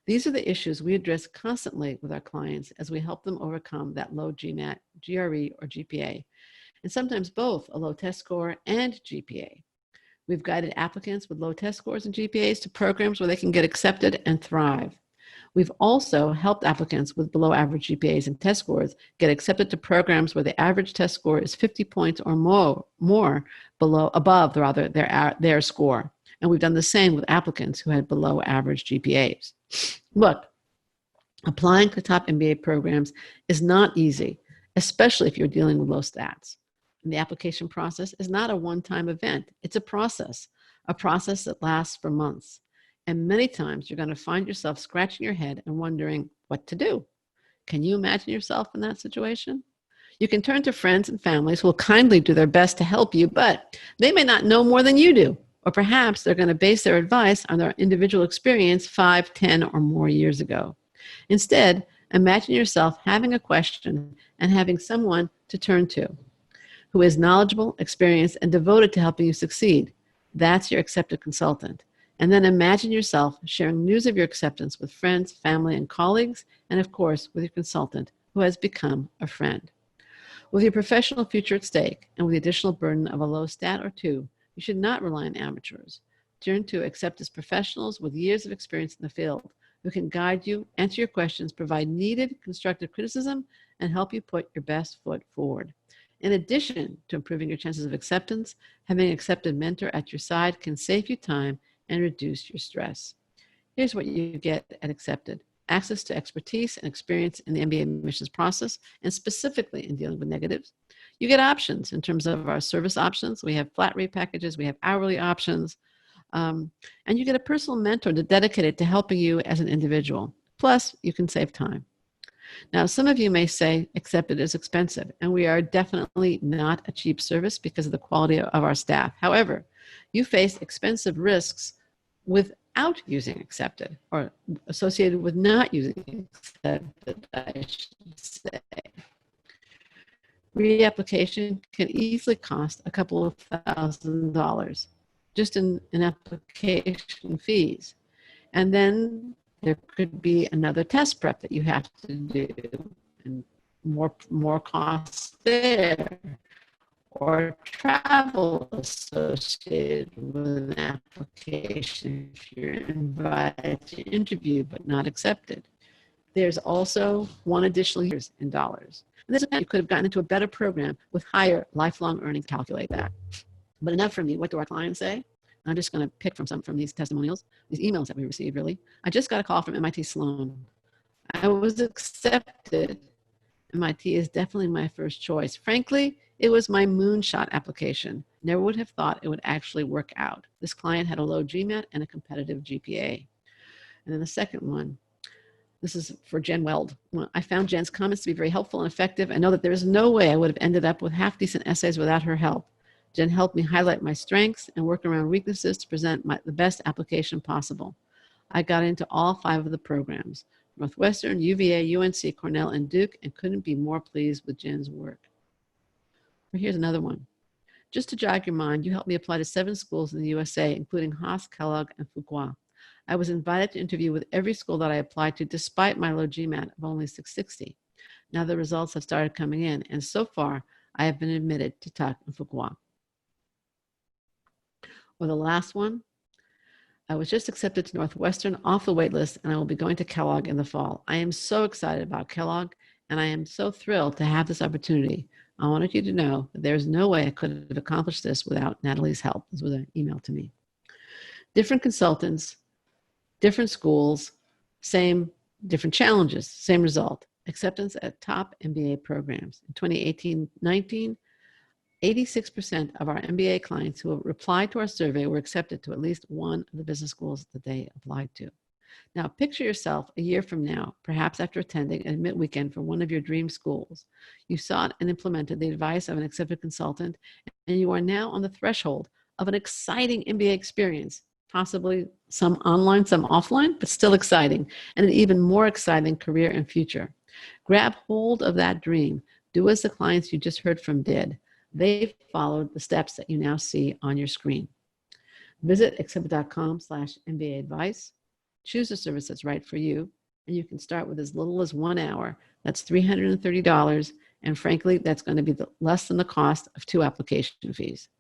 These are the issues we address constantly with our clients as we help them overcome that low GMAT, GRE, or GPA, and sometimes both a low test score and GPA. We've guided applicants with low test scores and GPAs to programs where they can get accepted and thrive. We've also helped applicants with below average GPAs and test scores get accepted to programs where the average test score is 50 points or more above their score. And we've done the same with applicants who had below average GPAs. Look, applying to top MBA programs is not easy, especially if you're dealing with low stats. And the application process is not a one-time event. It's a process that lasts for months. And many times you're going to find yourself scratching your head and wondering what to do. Can you imagine yourself in that situation? You can turn to friends and families who will kindly do their best to help you, but they may not know more than you do. Or perhaps they're going to base their advice on their individual experience 5, 10, or more years ago. Instead, Imagine yourself having a question and having someone to turn to who is knowledgeable, experienced, and devoted to helping you succeed. That's your accepted consultant. And then imagine yourself sharing news of your acceptance with friends, family, and colleagues, and of course, with your consultant who has become a friend. With your professional future at stake and with the additional burden of a low stat or two, you should not rely on amateurs. Turn to acceptance professionals with years of experience in the field who can guide you, answer your questions, provide needed constructive criticism, and help you put your best foot forward. In addition to improving your chances of acceptance, having an accepted mentor at your side can save you time and reduce your stress. Here's what you get at Accepted: access to expertise and experience in the MBA admissions process, and specifically in dealing with negatives. You get options in terms of our service options. We have flat rate packages, we have hourly options, and you get a personal mentor dedicated to helping you as an individual. Plus, you can save time. Now, some of you may say Accepted is expensive, and we are definitely not a cheap service because of the quality of our staff. However, you face expensive risks without using Accepted, or associated with not using Accepted, I should say. Reapplication can easily cost a couple of $1,000 just in application fees. And then there could be another test prep that you have to do, and more costs there, or travel associated with an application if you're invited to interview but not accepted. There's also one additional year in dollars. And this, you could have gotten into a better program with higher lifelong earnings to calculate that. But enough from me. What do our clients say? I'm just going to pick from these testimonials, these emails that we received, really. I just got a call from MIT Sloan. I was accepted. MIT is definitely my first choice. Frankly, it was my moonshot application. Never would have thought it would actually work out. This client had a low GMAT and a competitive GPA. And then the second one, this is for Jen Weld. I found Jen's comments to be very helpful and effective. I know that there is no way I would have ended up with half-decent essays without her help. Jen helped me highlight my strengths and work around weaknesses to present the best application possible. I got into all 5 of the programs: Northwestern, UVA, UNC, Cornell, and Duke, and couldn't be more pleased with Jen's work. Here's another one. Just to jog your mind, you helped me apply to 7 schools in the USA, including Haas, Kellogg, and Fuqua. I was invited to interview with every school that I applied to, despite my low GMAT of only 660. Now the results have started coming in, and so far, I have been admitted to Tuck and Fuqua. Or the last one, I was just accepted to Northwestern off the wait list, and I will be going to Kellogg in the fall. I am so excited about Kellogg, and I am so thrilled to have this opportunity. I wanted you to know that there's no way I could have accomplished this without Natalie's help. This was an email to me. Different consultants, different schools, different challenges, same result. Acceptance at top MBA programs. In 2018-19, 86% of our MBA clients who replied to our survey were accepted to at least one of the business schools that they applied to. Now, picture yourself a year from now, perhaps after attending an admit weekend for one of your dream schools. You sought and implemented the advice of an accepted consultant, and you are now on the threshold of an exciting MBA experience, possibly some online, some offline, but still exciting, and an even more exciting career and future. Grab hold of that dream. Do as the clients you just heard from did. They followed the steps that you now see on your screen. Visit accepted.com/MBA advice. Choose a service that's right for you, and you can start with as little as 1 hour. That's $330, and frankly, that's going to be less than the cost of 2 application fees.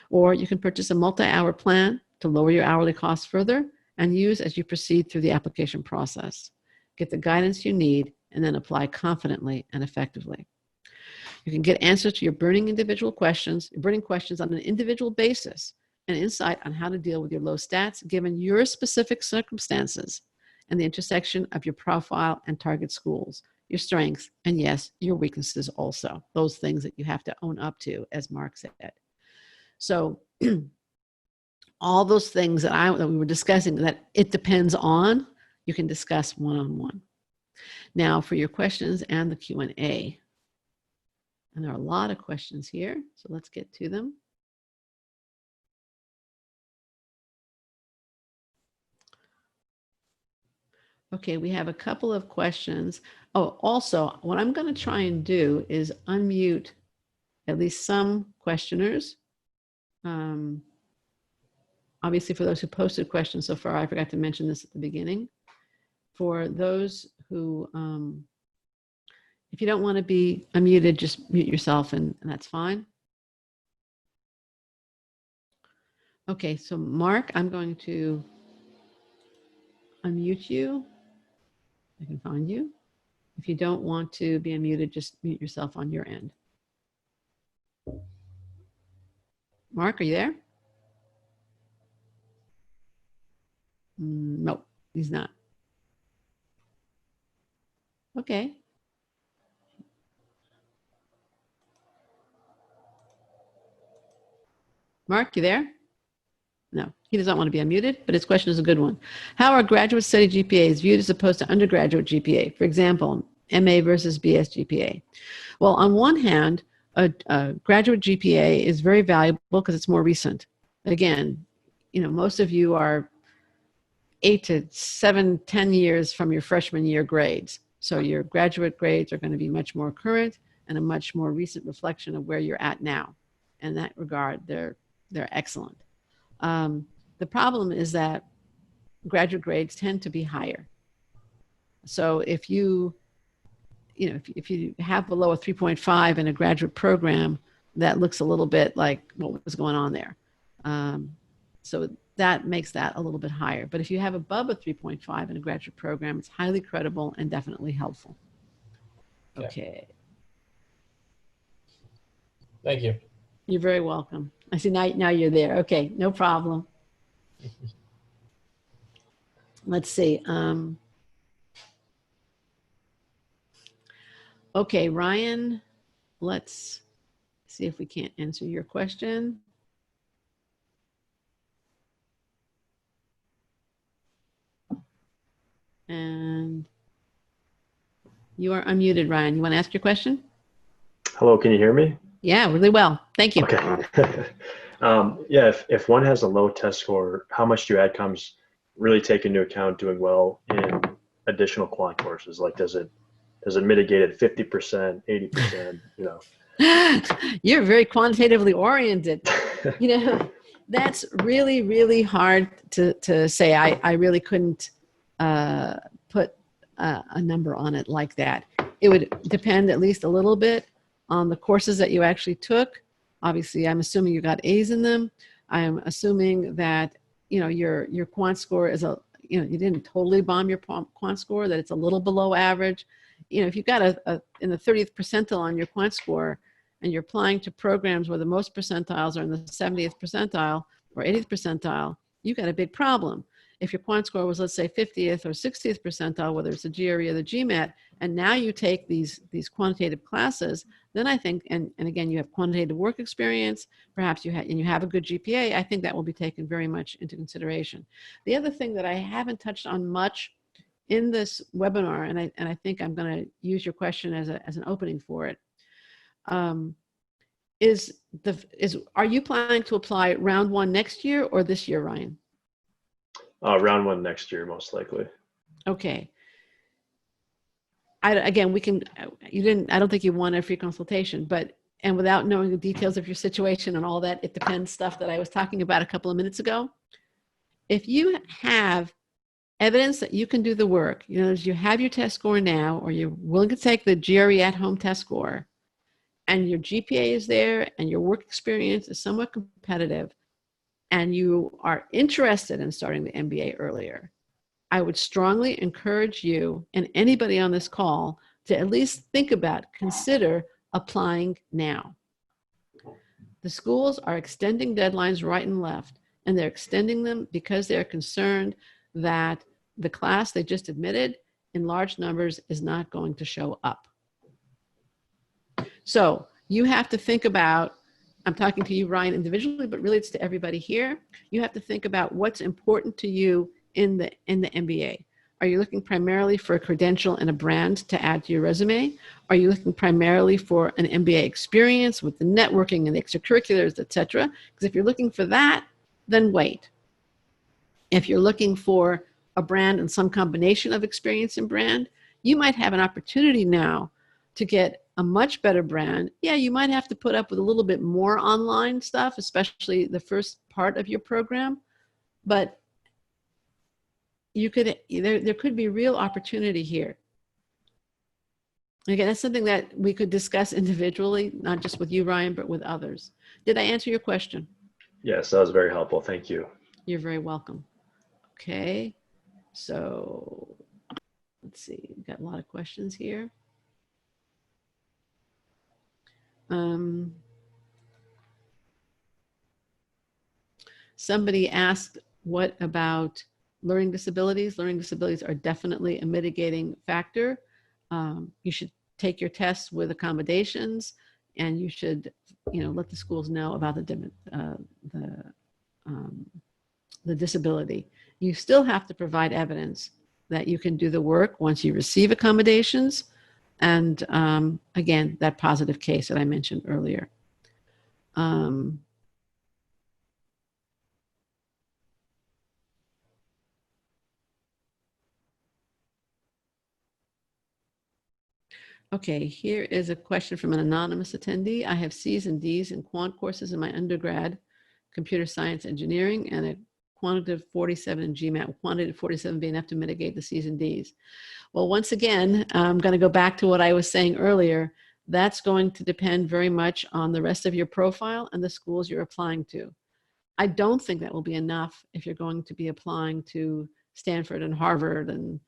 Or you can purchase a multi-hour plan to lower your hourly costs further and use as you proceed through the application process. Get the guidance you need and then apply confidently and effectively. You can get answers to your burning questions on an individual basis, and insight on how to deal with your low stats given your specific circumstances and the intersection of your profile and target schools, your strengths, and yes, your weaknesses also, those things that you have to own up to, as Mark said. So all those things that we were discussing that it depends on, you can discuss one-on-one. Now for your questions and the Q&A. And there are a lot of questions here, so let's get to them. Okay, we have a couple of questions. Oh, also, what I'm going to try and do is unmute at least some questioners. Obviously, for those who posted questions so far, I forgot to mention this at the beginning. For those who, if you don't want to be unmuted, just mute yourself and that's fine. Okay, so Mark, I'm going to unmute you. I can find you. If you don't want to be unmuted, just mute yourself on your end. Mark, are you there? Nope, he's not. Okay. Mark, you there? No, he doesn't want to be unmuted, but his question is a good one. How are graduate study GPAs viewed as opposed to undergraduate GPA? For example, MA versus BS GPA. Well, on one hand, a graduate GPA is very valuable because it's more recent. Again, most of you are 8 to 7, 10 years from your freshman year grades. So your graduate grades are going to be much more current and a much more recent reflection of where you're at now. In that regard, they're excellent. The problem is that graduate grades tend to be higher. So if you have below a 3.5 in a graduate program, that looks a little bit like what was going on there. So that makes that a little bit higher. But if you have above a 3.5 in a graduate program, it's highly credible and definitely helpful. Okay. Thank you. You're very welcome. I see now you're there. Okay, no problem. Let's see. Okay, Ryan, let's see if we can't answer your question. And you are unmuted, Ryan. You want to ask your question? Hello, can you hear me? Yeah, really well. Thank you. Okay. Yeah, if one has a low test score, how much do AdComs really take into account doing well in additional quant courses? Like, does it mitigate it 50%, 80%, You're very quantitatively oriented. That's really, really hard to say. I really couldn't put a number on it like that. It would depend at least a little bit on the courses that you actually took. Obviously, I'm assuming you got A's in them. I'm assuming that your quant score is you didn't totally bomb your quant score, that it's a little below average. If you've got in the 30th percentile on your quant score and you're applying to programs where the most percentiles are in the 70th percentile or 80th percentile, you've got a big problem. If your quant score was, let's say, 50th or 60th percentile, whether it's the GRE or the GMAT, and now you take these quantitative classes, then I think, and again, you have quantitative work experience, perhaps you have a good GPA, I think that will be taken very much into consideration. The other thing that I haven't touched on much in this webinar, and I think I'm going to use your question as an opening for it, are you planning to apply round 1 next year or this year, Ryan? round 1 next year, most likely. Okay. I don't think you want a free consultation, and without knowing the details of your situation and all that, it depends stuff that I was talking about a couple of minutes ago. If you have evidence that you can do the work, you have your test score now, or you're willing to take the GRE at-home test score, and your GPA is there, and your work experience is somewhat competitive, and you are interested in starting the MBA earlier, I would strongly encourage you and anybody on this call to at least consider applying now. The schools are extending deadlines right and left, and they're extending them because they're concerned that the class they just admitted in large numbers is not going to show up. So you have to think about, I'm talking to you, Ryan, individually, but really it's to everybody here. You have to think about what's important to you in the MBA. Are you looking primarily for a credential and a brand to add to your resume? Are you looking primarily for an MBA experience with the networking and the extracurriculars, et cetera? Because if you're looking for that, then wait. If you're looking for a brand and some combination of experience and brand, you might have an opportunity now to get a much better brand. Yeah, you might have to put up with a little bit more online stuff, especially the first part of your program, but there could be real opportunity here. Again, that's something that we could discuss individually, not just with you, Ryan, but with others. Did I answer your question? Yes, that was very helpful. Thank you. You're very welcome. Okay, so let's see, we've got a lot of questions here. Somebody asked, what about learning disabilities? Learning disabilities are definitely a mitigating factor. You should take your tests with accommodations, and you should, let the schools know about the disability. You still have to provide evidence that you can do the work once you receive accommodations. And again, that positive case that I mentioned earlier. Okay, here is a question from an anonymous attendee. I have C's and D's in quant courses in my undergrad, computer science engineering, and a quantitative 47 in GMAT, quantitative 47 being enough to mitigate the C's and D's. Well, once again, I'm going to go back to what I was saying earlier. That's going to depend very much on the rest of your profile and the schools you're applying to. I don't think that will be enough if you're going to be applying to Stanford and Harvard and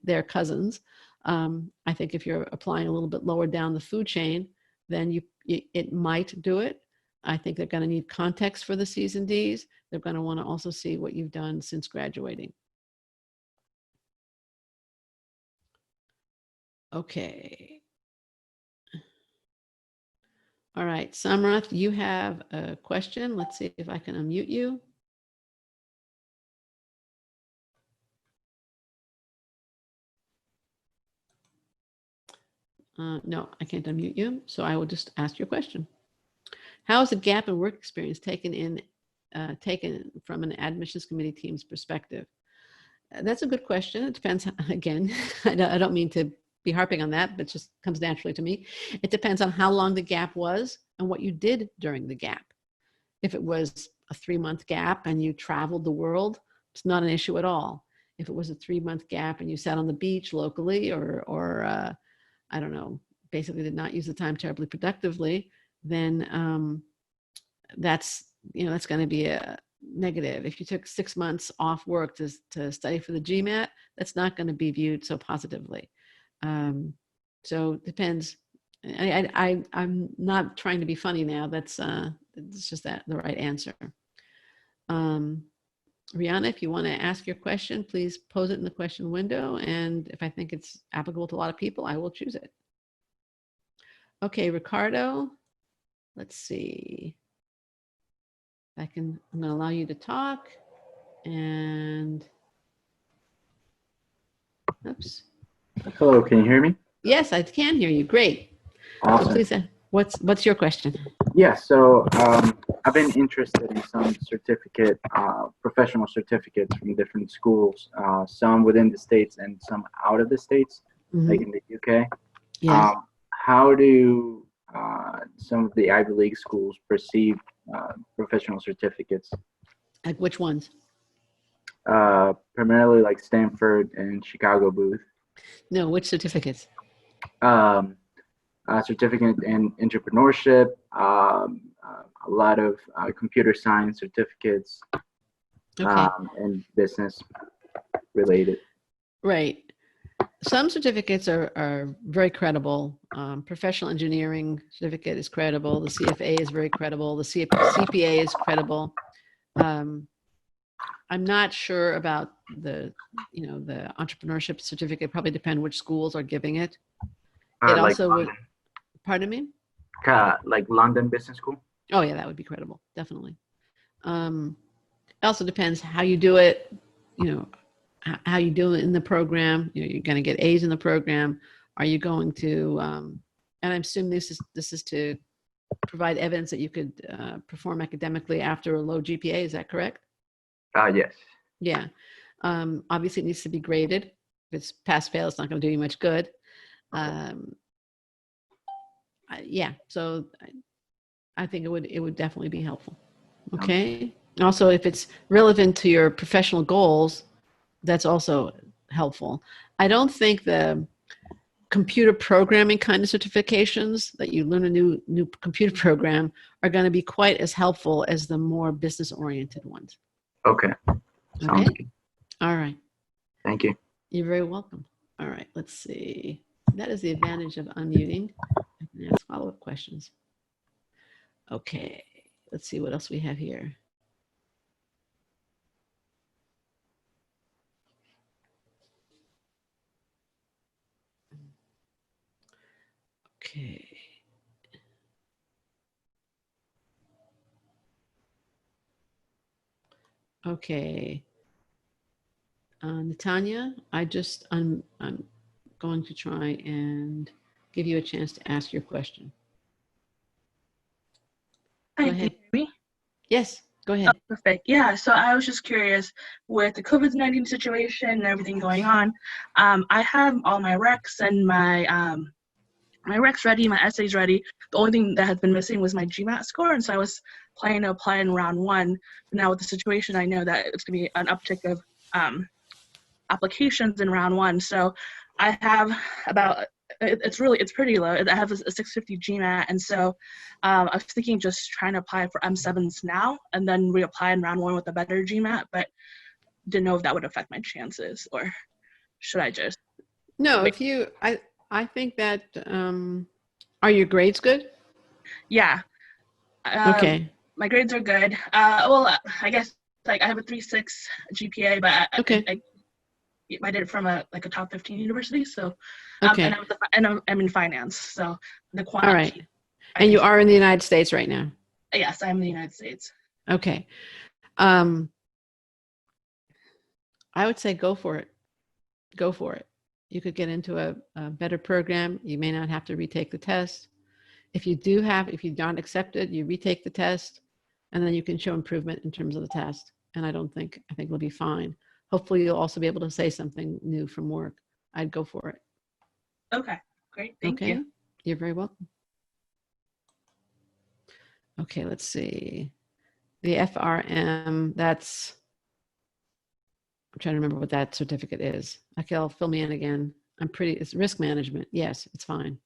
their cousins. I think if you're applying a little bit lower down the food chain, then it might do it. I think they're going to need context for the C's and D's. They're going to want to also see what you've done since graduating. Okay. All right, Samrath, you have a question. Let's see if I can unmute you. No, I can't unmute you, so I will just ask your question. How is the gap in work experience taken from an admissions committee team's perspective? That's a good question. It depends, again, I don't mean to be harping on that, but it just comes naturally to me. It depends on how long the gap was and what you did during the gap. If it was a 3-month gap and you traveled the world, it's not an issue at all. If it was a 3-month gap and you sat on the beach locally or I don't know, basically did not use the time terribly productively, then that's going to be a negative. If you took 6 months off work to study for the GMAT, that's not going to be viewed so positively. So it depends. I'm not trying to be funny now. It's just the right answer. Rihanna, if you want to ask your question, please pose it in the question window. And if I think it's applicable to a lot of people, I will choose it. Okay, Ricardo, let's see. I'm going to allow you to talk. And, oops. Hello, can you hear me? Yes, I can hear you. Great. Awesome. So please, what's your question? Yeah, so I've been interested in some professional certificates from different schools, some within the States and some out of the States, like in the UK. Yes. How do some of the Ivy League schools perceive professional certificates? Like which ones? Primarily like Stanford and Chicago Booth. No, which certificates? Certificate in entrepreneurship, a lot of computer science certificates, Okay. and business related. Right. Some certificates are very credible. Professional engineering certificate is credible. The CFA is very credible. The CPA is credible. I'm not sure about the entrepreneurship certificate. Probably depend which schools are giving it. It Like also would. London. Pardon me? Like London Business School? Oh yeah, that would be credible, definitely. It also depends how you do it, how you do it in the program. You're going to get A's in the program. Are you going to, and I'm assuming this is to provide evidence that you could perform academically after a low GPA, is that correct? Yes. Yeah. Obviously, it needs to be graded. If it's pass fail, it's not going to do you much good. Yeah, so I think it would definitely be helpful. Okay. Also, if it's relevant to your professional goals, that's also helpful. I don't think the computer programming kind of certifications that you learn a new computer program are going to be quite as helpful as the more business oriented ones. Okay. Sounds Okay. good. All right. Thank you. You're very welcome. All right. Let's see. That is the advantage of unmuting. I can ask follow-up questions. Okay. Let's see what else we have here. Okay. Okay. Natanya, I'm going to try and give you a chance to ask your question. Hi, Go can you ahead. hear me? Yes, go Oh, ahead. perfect. Yeah, so I was just curious with the COVID-19 situation and everything going on. I have all my recs and my recs ready, my essays ready. The only thing that has been missing was my GMAT score, and so I was planning to apply in round one. But now with the situation, I know that it's going to be an uptick of applications in round one. So I have about, it's pretty low. I have a 650 GMAT, and so I was thinking just trying to apply for M7s now and then reapply in round one with a better GMAT, but didn't know if that would affect my chances, or should I just No, wait? if you, I think that, are your grades good? Yeah. Okay. My grades are good. Well, I guess like I have a 3.6 GPA, but Okay. I did it from a top 15 university. So, Okay. and I'm in finance. So the quant. All right. And you are in the United States right now? Yes, I'm in the United States. Okay. I would say go for it. Go for it. You could get into a better program. You may not have to retake the test. If you're not accepted, you retake the test, and then you can show improvement in terms of the test. And I think it'll be fine. Hopefully you'll also be able to say something new from work. I'd go for it. Okay, great. Thank you. You're very welcome. Okay, let's see. The FRM, I'm trying to remember what that certificate is. Okay, I'll fill me in again. It's risk management. Yes, it's fine.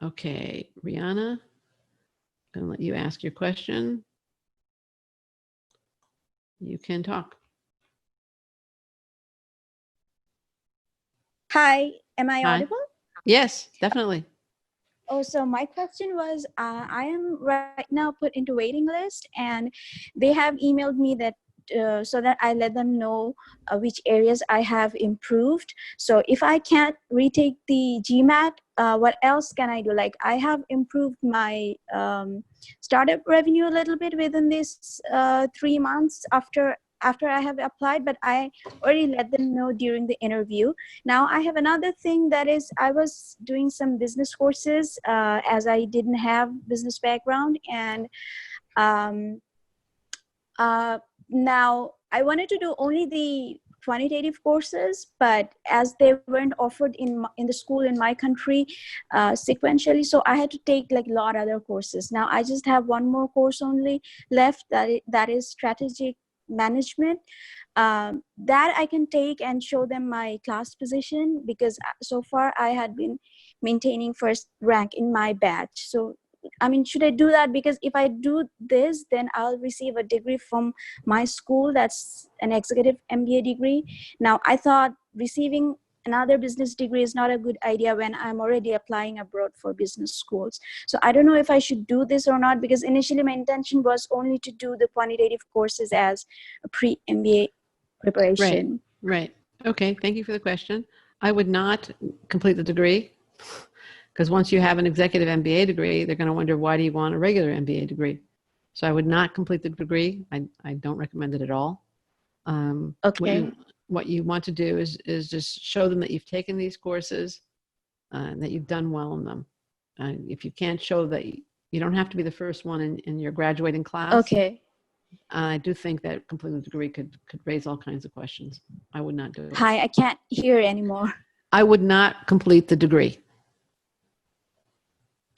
Okay, Rihanna, I'm gonna let you ask your question. You can talk. Hi, am I Hi. audible? Yes, definitely. Oh, so my question was, I am right now put into waiting list, and they have emailed me that so that I let them know which areas I have improved. So if I can't retake the GMAT, what else can I do? Like I have improved my startup revenue a little bit within this 3 months after I have applied, but I already let them know during the interview. Now I have another thing, that is I was doing some business courses as I didn't have business background, and now I wanted to do only the quantitative courses, but as they weren't offered in the school in my country sequentially, so I had to take like a lot of other courses. Now I just have one more course only left, that is strategic management, that I can take and show them my class position, because so far I had been maintaining first rank in my batch. So I mean, should I do that? Because if I do this, then I'll receive a degree from my school that's an executive MBA degree. Now I thought receiving another business degree is not a good idea when I'm already applying abroad for business schools. So I don't know if I should do this or not, because initially my intention was only to do the quantitative courses as a pre-MBA preparation. Right. Okay, thank you for the question. I would not complete the degree, because once you have an executive MBA degree, they're going to wonder, why do you want a regular MBA degree? So I would not complete the degree. I don't recommend it at all. Okay. what you want to do is just show them that you've taken these courses and that you've done well in them. If you can't show that, you don't have to be the first one in your graduating class. Okay. I do think that completing the degree could raise all kinds of questions. I would not do it. Hi, I can't hear anymore. I would not complete the degree.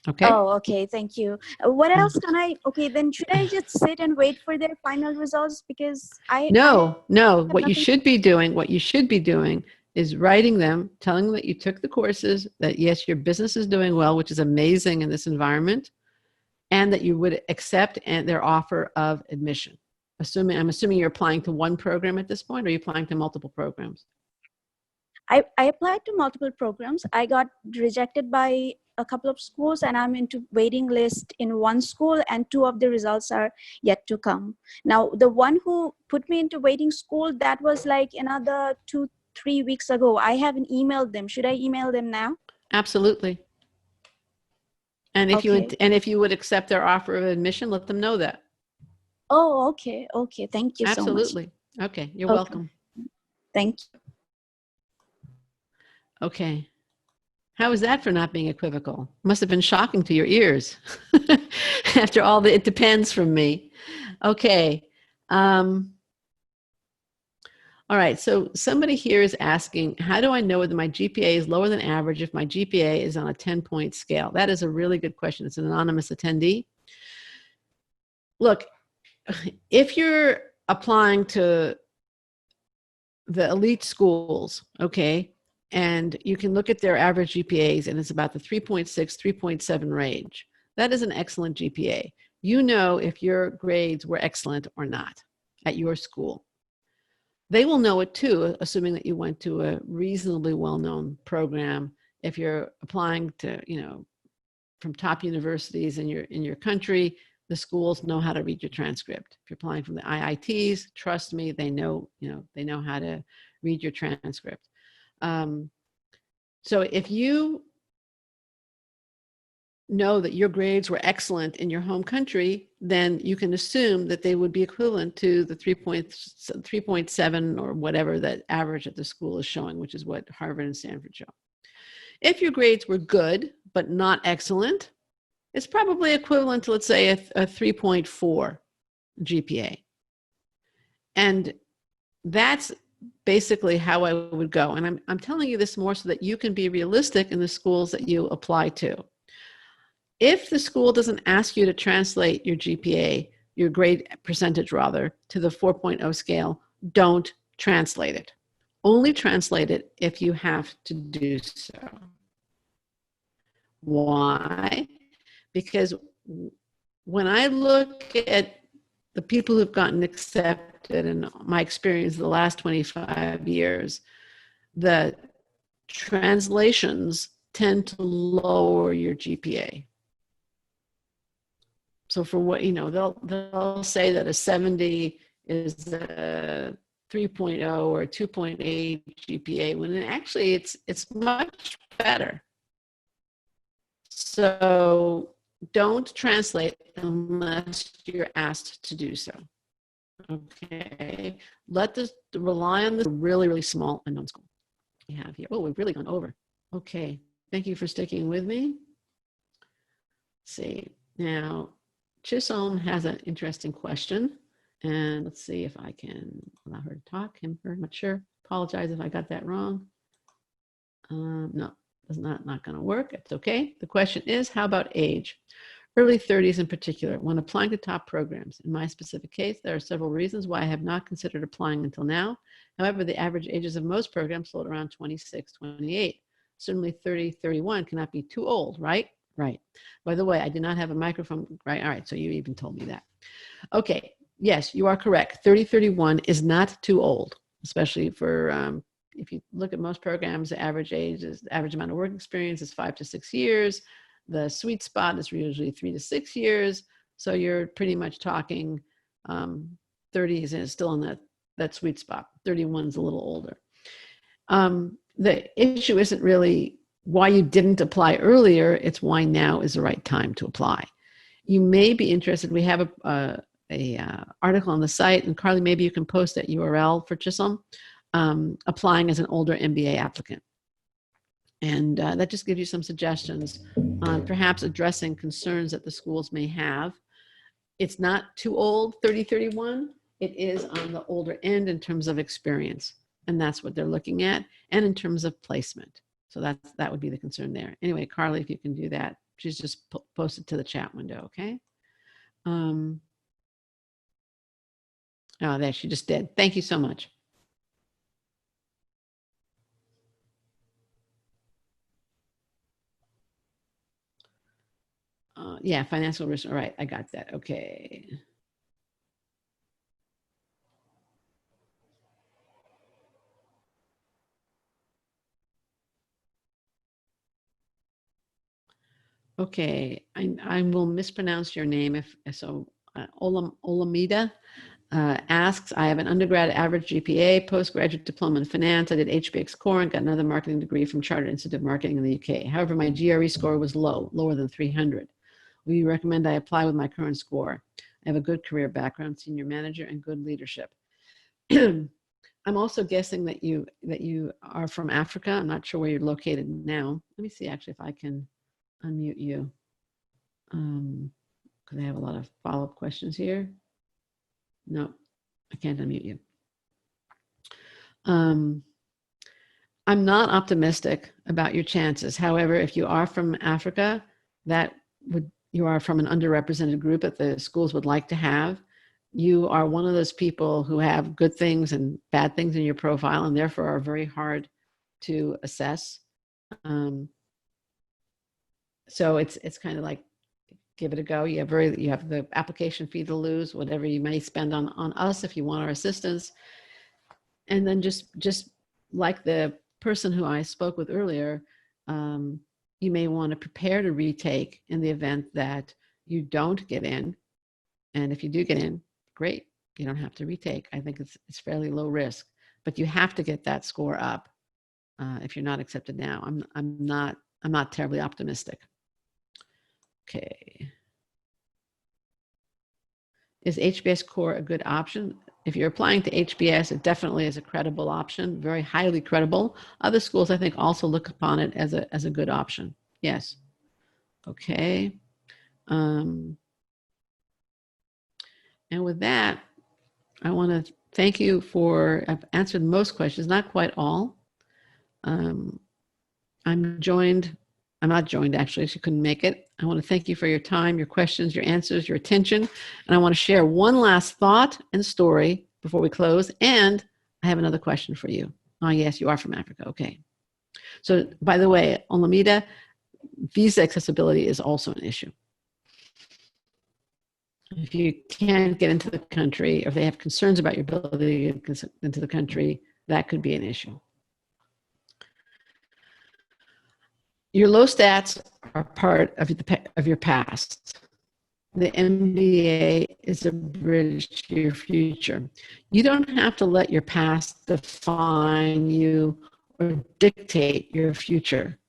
Okay. Oh, okay. Thank you. What else can I? Okay, then should I just sit and wait for their final results? Because No. What you nothing- should be doing is writing them, telling them that you took the courses, that yes, your business is doing well, which is amazing in this environment, and that you would accept their offer of admission. I'm assuming you're applying to one program at this point, or are you applying to multiple programs? I applied to multiple programs. I got rejected by a couple of schools, and I'm into waiting list in one school, and 2 of the results are yet to come. Now, the one who put me into waiting school, that was like another 2-3 weeks ago. I haven't emailed them. Should I email them now? Absolutely. And if Okay. you would accept their offer of admission, let them know that. Oh, okay. Okay. Thank you so much. Absolutely. Okay. You're Okay. welcome. Thank you. Okay. How is that for not being equivocal? Must have been shocking to your ears after all the it depends from me. Okay. All right. So somebody here is asking, how do I know whether my GPA is lower than average if my GPA is on a 10-point scale? That is a really good question. It's an anonymous attendee. Look, if you're applying to the elite schools, okay, and you can look at their average GPAs and it's about the 3.6, 3.7 range. That is an excellent GPA. You know if your grades were excellent or not at your school. They will know it too, assuming that you went to a reasonably well-known program. If you're applying to, from top universities in your country, the schools know how to read your transcript. If you're applying from the IITs, trust me, they know how to read your transcript. So if you know that your grades were excellent in your home country, then you can assume that they would be equivalent to the 3.7 or whatever that average at the school is showing, which is what Harvard and Stanford show. If your grades were good, but not excellent, it's probably equivalent to, let's say, a 3.4 GPA. And that's basically how I would go. And I'm telling you this more so that you can be realistic in the schools that you apply to. If the school doesn't ask you to translate your GPA, your grade percentage rather, to the 4.0 scale, don't translate it. Only translate it if you have to do so. Why? Because when I look at the people who've gotten accepted, in my experience the last 25 years, the translations tend to lower your GPA. So for what, they'll say that a 70 is a 3.0 or a 2.8 GPA, when actually it's much better. So don't translate unless you're asked to do so. Okay. Rely on the really, really small unknown school we have here. Oh, we've really gone over. Okay. Thank you for sticking with me. Let's see. Now, Chisholm has an interesting question. And let's see if I can allow her to talk. I'm not sure. Apologize if I got that wrong. No, it's not going to work. It's okay. The question is, how about age? Early 30s in particular, when applying to top programs. In my specific case, there are several reasons why I have not considered applying until now. However, the average ages of most programs float around 26, 28. Certainly 30, 31 cannot be too old, right? Right. By the way, I did not have a microphone. Right. All right. So you even told me that. Okay. Yes, you are correct. 30, 31 is not too old, especially for, if you look at most programs, the average amount of work experience is 5 to 6 years. The sweet spot is usually 3 to 6 years. So you're pretty much talking 30s and it's still in that sweet spot. 31 is a little older. The issue isn't really why you didn't apply earlier. It's why now is the right time to apply. You may be interested. We have a article on the site, and Carly, maybe you can post that URL for Chisholm applying as an older MBA applicant. And that just gives you some suggestions on perhaps addressing concerns that the schools may have. It's not too old, 30, 31. It is on the older end in terms of experience. And that's what they're looking at. And in terms of placement. So that would be the concern there. Anyway, Carly, if you can do that, she's just posted to the chat window, okay? Oh, there, she just did. Thank you so much. Yeah, financial risk. All right, I got that. Okay. Okay, I will mispronounce your name if so. Olamida asks, I have an undergrad average GPA, postgraduate diploma in finance. I did HBX core and got another marketing degree from Chartered Institute of Marketing in the UK. However, my GRE score was lower than 300. Will you recommend I apply with my current score? I have a good career background, senior manager, and good leadership. I'm also guessing that you are from Africa. I'm not sure where you're located now. Let me see actually if I can unmute you. Because I have a lot of follow-up questions here. No, I can't unmute you. I'm not optimistic about your chances. However, if you are from Africa, you are from an underrepresented group that the schools would like to have. You are one of those people who have good things and bad things in your profile and therefore are very hard to assess. So it's kind of like, give it a go. You have the application fee to lose, whatever you may spend on us if you want our assistance. And then just like the person who I spoke with earlier, you may want to prepare to retake in the event that you don't get in. And if you do get in, great. You don't have to retake. I think it's fairly low risk, but you have to get that score up if you're not accepted now. I'm not terribly optimistic. Okay. Is HBS core a good option? If you're applying to HBS, it definitely is a credible option, very highly credible. Other schools, I think, also look upon it as a good option. Yes. Okay. And with that, I want to thank you I've answered most questions, not quite all. I'm not joined actually, she couldn't make it. I want to thank you for your time, your questions, your answers, your attention. And I want to share one last thought and story before we close. And I have another question for you. Oh, yes, you are from Africa. Okay. So by the way, Olamida, visa accessibility is also an issue. If you can't get into the country, or if they have concerns about your ability to get into the country, that could be an issue. Your low stats are part of your past. The MBA is a bridge to your future. You don't have to let your past define you or dictate your future.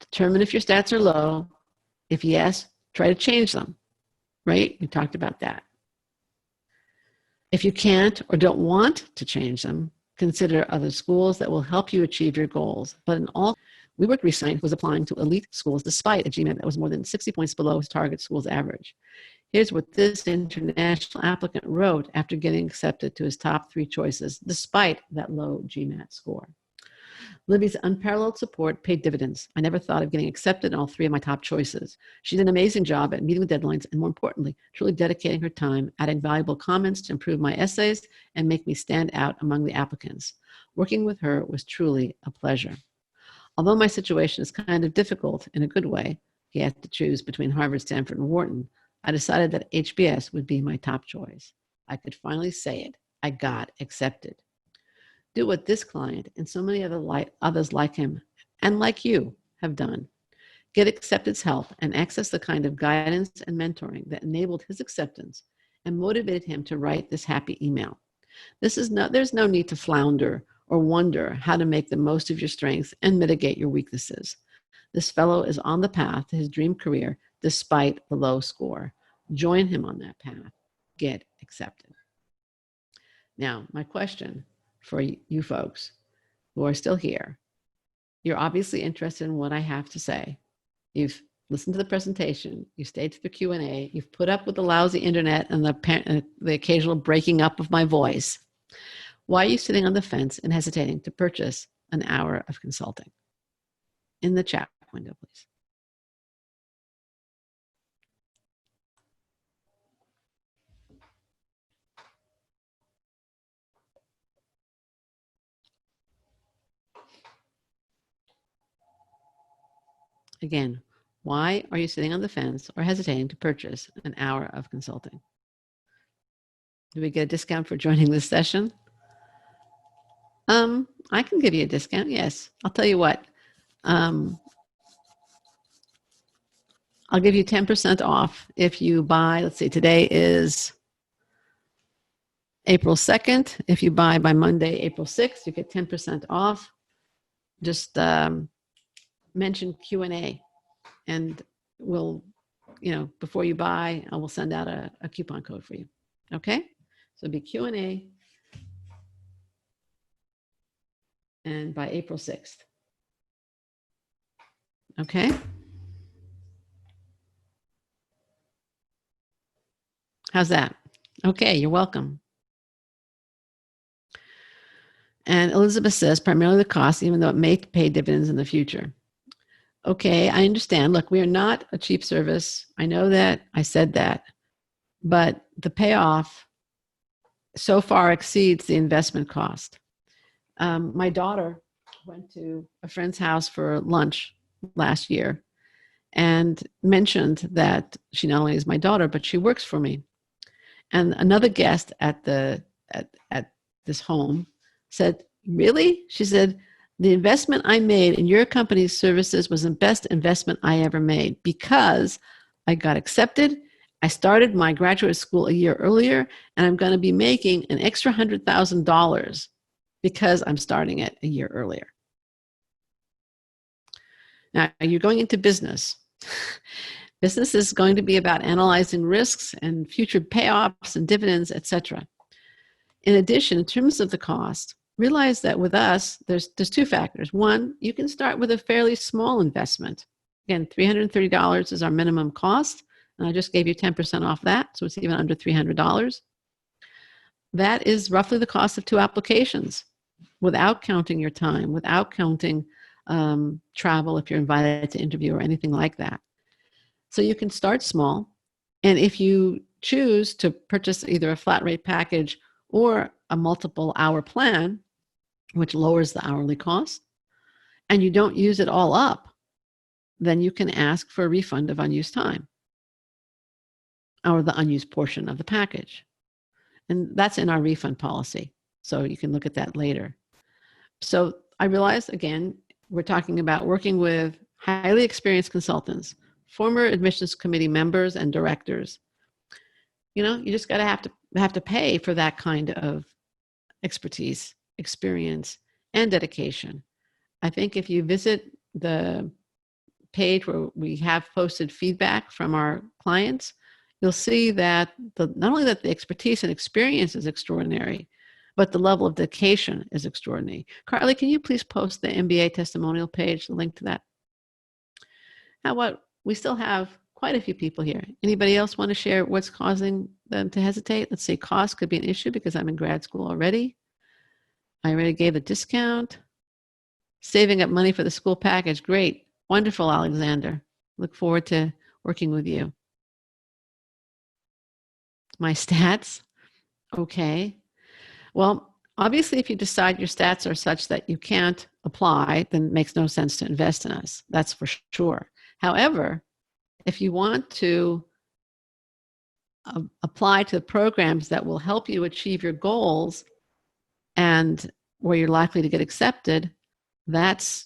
Determine if your stats are low. If yes, try to change them, right? We talked about that. If you can't or don't want to change them, consider other schools that will help you achieve your goals. But in all, we worked recently who was applying to elite schools despite a GMAT that was more than 60 points below his target school's average. Here's what this international applicant wrote after getting accepted to his top 3 choices, despite that low GMAT score. Libby's unparalleled support paid dividends. I never thought of getting accepted in all 3 of my top choices. She did an amazing job at meeting the deadlines and, more importantly, truly dedicating her time, adding valuable comments to improve my essays and make me stand out among the applicants. Working with her was truly a pleasure. Although my situation is kind of difficult in a good way, he had to choose between Harvard, Stanford, and Wharton, I decided that HBS would be my top choice. I could finally say it. I got accepted. Do what this client and so many others like him and like you have done. Get acceptance help and access the kind of guidance and mentoring that enabled his acceptance and motivated him to write this happy email. There's no need to flounder or wonder how to make the most of your strengths and mitigate your weaknesses. This fellow is on the path to his dream career despite the low score. Join him on that path. Get accepted. Now, my question for you folks who are still here, you're obviously interested in what I have to say. You've listened to the presentation. You stayed to the Q&A. You've put up with the lousy internet and the occasional breaking up of my voice. Why are you sitting on the fence and hesitating to purchase an hour of consulting? In the chat window, please. Again, why are you sitting on the fence or hesitating to purchase an hour of consulting? Do we get a discount for joining this session? I can give you a discount, yes. I'll tell you what. I'll give you 10% off if you buy, let's see, today is April 2nd. If you buy by Monday, April 6th, you get 10% off. Just mention Q&A and we'll, before you buy, I will send out a coupon code for you. Okay? So it'll be Q&A and by April 6th. Okay? How's that? Okay, you're welcome. And Elizabeth says, primarily the cost, even though it may pay dividends in the future. Okay, I understand. Look, we are not a cheap service. I know that. I said that. But the payoff so far exceeds the investment cost. My daughter went to a friend's house for lunch last year and mentioned that she not only is my daughter, but she works for me. And another guest at this home said, really? She said, the investment I made in your company's services was the best investment I ever made because I got accepted. I started my graduate school a year earlier, and I'm going to be making an extra $100,000 because I'm starting it a year earlier. Now, you're going into business. Business is going to be about analyzing risks and future payoffs and dividends, etc. In addition, in terms of the cost, realize that with us, there's two factors. One, you can start with a fairly small investment. Again, $330 is our minimum cost, and I just gave you 10% off that, so it's even under $300. That is roughly the cost of 2 applications without counting your time, without counting travel if you're invited to interview or anything like that. So you can start small, and if you choose to purchase either a flat rate package or a multiple hour plan, which lowers the hourly cost, and you don't use it all up, then you can ask for a refund of unused time or the unused portion of the package. And that's in our refund policy. So you can look at that later. So I realize, again, we're talking about working with highly experienced consultants, former admissions committee members and directors. You just got to have to pay for that kind of expertise, experience, and dedication. I think if you visit the page where we have posted feedback from our clients, you'll see that not only that the expertise and experience is extraordinary, but the level of dedication is extraordinary. Carly, can you please post the MBA testimonial page, the link to that? How about we still have quite a few people here. Anybody else want to share what's causing them to hesitate? Let's say cost could be an issue because I'm in grad school already. I already gave a discount. Saving up money for the school package. Great. Wonderful, Alexander. Look forward to working with you. My stats. Okay. Well, obviously, if you decide your stats are such that you can't apply, then it makes no sense to invest in us. That's for sure. However, if you want to apply to programs that will help you achieve your goals and where you're likely to get accepted, that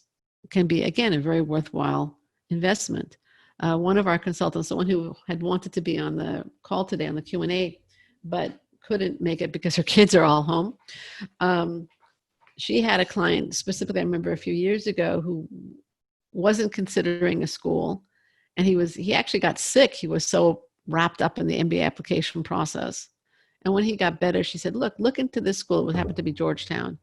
can be, again, a very worthwhile investment. One of our consultants, the one who had wanted to be on the call today on the Q&A, but couldn't make it because her kids are all home. She had a client, specifically, I remember a few years ago, who wasn't considering a school. And he actually got sick. He was so wrapped up in the MBA application process. And when he got better, she said, look into this school. It would happen to be Georgetown.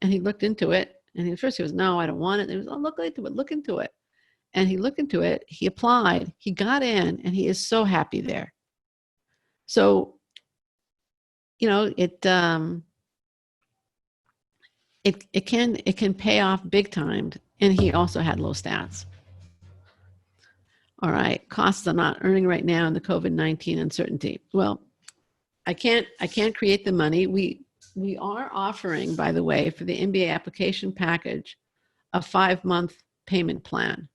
And he looked into it And at first he was, no, I don't want it. And he was, oh, look into it, look into it. And he looked into it, he applied, he got in, and he is so happy there. So, you know, it can pay off big time. And he also had low stats. All right, costs I'm not earning right now in the COVID-19 uncertainty. Well, I can't create the money. We are offering, by the way, for the MBA application package, a 5-month payment plan.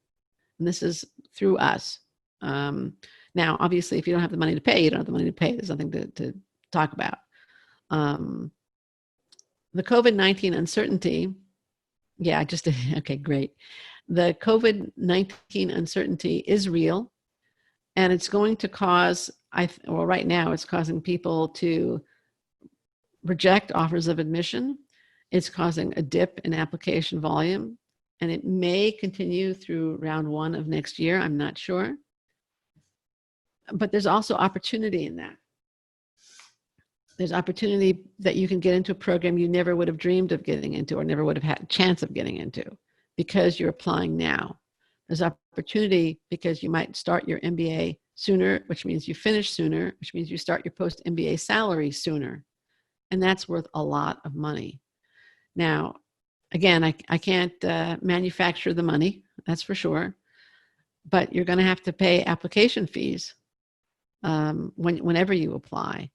And this is through us. Now, obviously, if you don't have the money to pay, you don't have the money to pay. There's nothing to talk about. The COVID-19 uncertainty, yeah, just, okay, great. The COVID-19 uncertainty is real, and it's going to cause, well, right now it's causing people to reject offers of admission. It's causing a dip in application volume, and it may continue through round 1 of next year. I'm not sure. But there's also opportunity in that. There's opportunity that you can get into a program you never would have dreamed of getting into or never would have had a chance of getting into because you're applying now. There's opportunity because you might start your MBA sooner, which means you finish sooner, which means you start your post-MBA salary sooner. And that's worth a lot of money. Now, again, I can't manufacture the money, that's for sure. But you're going to have to pay application fees whenever you apply.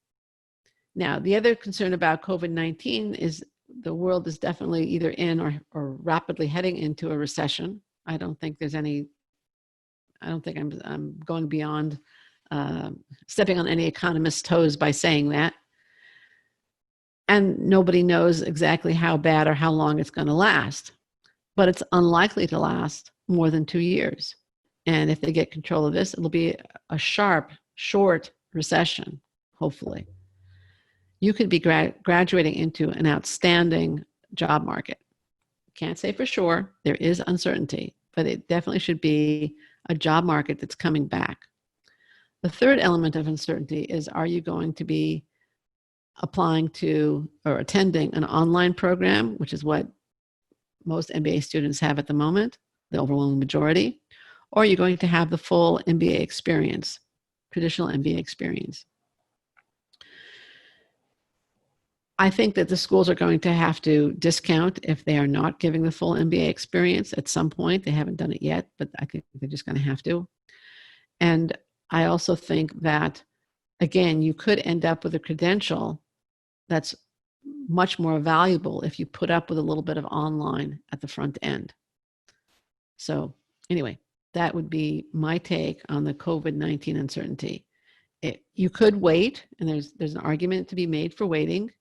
Now, the other concern about COVID-19 is the world is definitely either in or rapidly heading into a recession. I don't think I'm going beyond stepping on any economist's toes by saying that. And nobody knows exactly how bad or how long it's going to last. But it's unlikely to last more than 2 years. And if they get control of this, it'll be a sharp, short recession, hopefully. You could be graduating into an outstanding job market. Can't say for sure. There is uncertainty, but it definitely should be a job market that's coming back. The third element of uncertainty is, are you going to be applying to or attending an online program, which is what most MBA students have at the moment, the overwhelming majority, or are you going to have the full MBA experience, traditional MBA experience? I think that the schools are going to have to discount if they are not giving the full MBA experience at some point. They haven't done it yet, but I think they're just going to have to. And I also think that, again, you could end up with a credential that's much more valuable if you put up with a little bit of online at the front end. So anyway, that would be my take on the COVID-19 uncertainty. You could wait, and there's an argument to be made for waiting.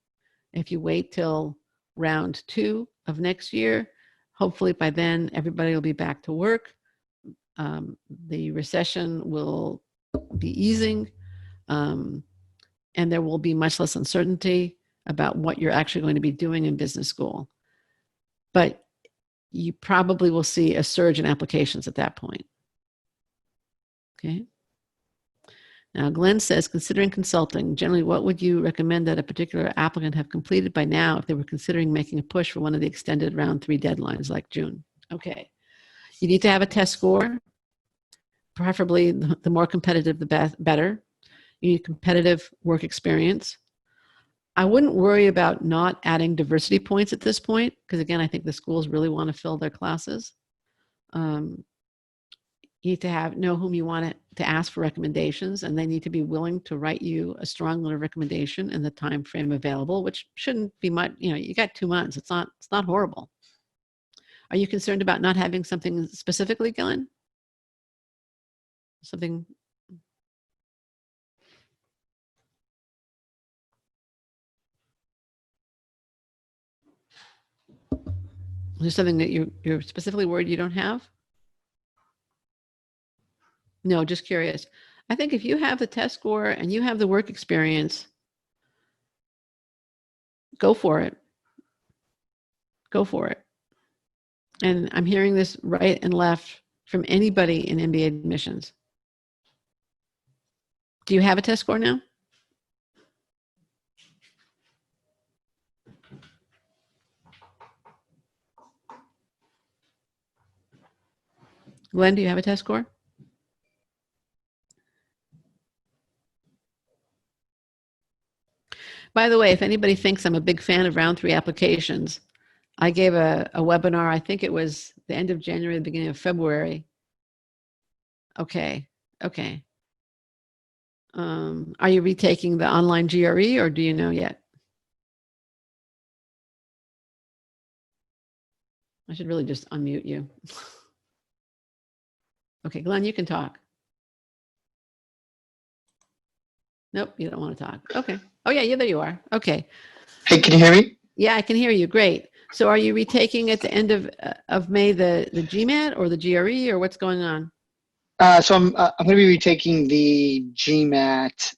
If you wait till round 2 of next year, hopefully by then everybody will be back to work. The recession will be easing, and there will be much less uncertainty about what you're actually going to be doing in business school. But you probably will see a surge in applications at that point. Okay. Now, Glenn says, considering consulting, generally, what would you recommend that a particular applicant have completed by now if they were considering making a push for one of the extended round 3 deadlines like June? Okay. You need to have a test score. Preferably, the more competitive, the better. You need competitive work experience. I wouldn't worry about not adding diversity points at this point, because again, I think the schools really want to fill their classes. You need to know whom you want to ask for recommendations, and they need to be willing to write you a strong letter of recommendation in the time frame available, which shouldn't be much. You know, you got 2 months. It's not horrible. Are you concerned about not having something specifically, Glenn? Something. Is there something that you're specifically worried you don't have? No, just curious. I think if you have the test score and you have the work experience, go for it. Go for it. And I'm hearing this right and left from anybody in MBA admissions. Do you have a test score now? Glenn, do you have a test score? By the way, if anybody thinks I'm a big fan of round 3 applications, I gave a webinar, I think it was the end of January, the beginning of February. Okay. Are you retaking the online GRE or do you know yet? I should really just unmute you. Okay, Glenn, you can talk. Nope, you don't want to talk. Okay. Oh yeah, there you are. Okay. Hey, can you hear me? Yeah, I can hear you. Great. So are you retaking at the end of May the GMAT or the GRE or what's going on? So I'm going to be retaking the GMAT.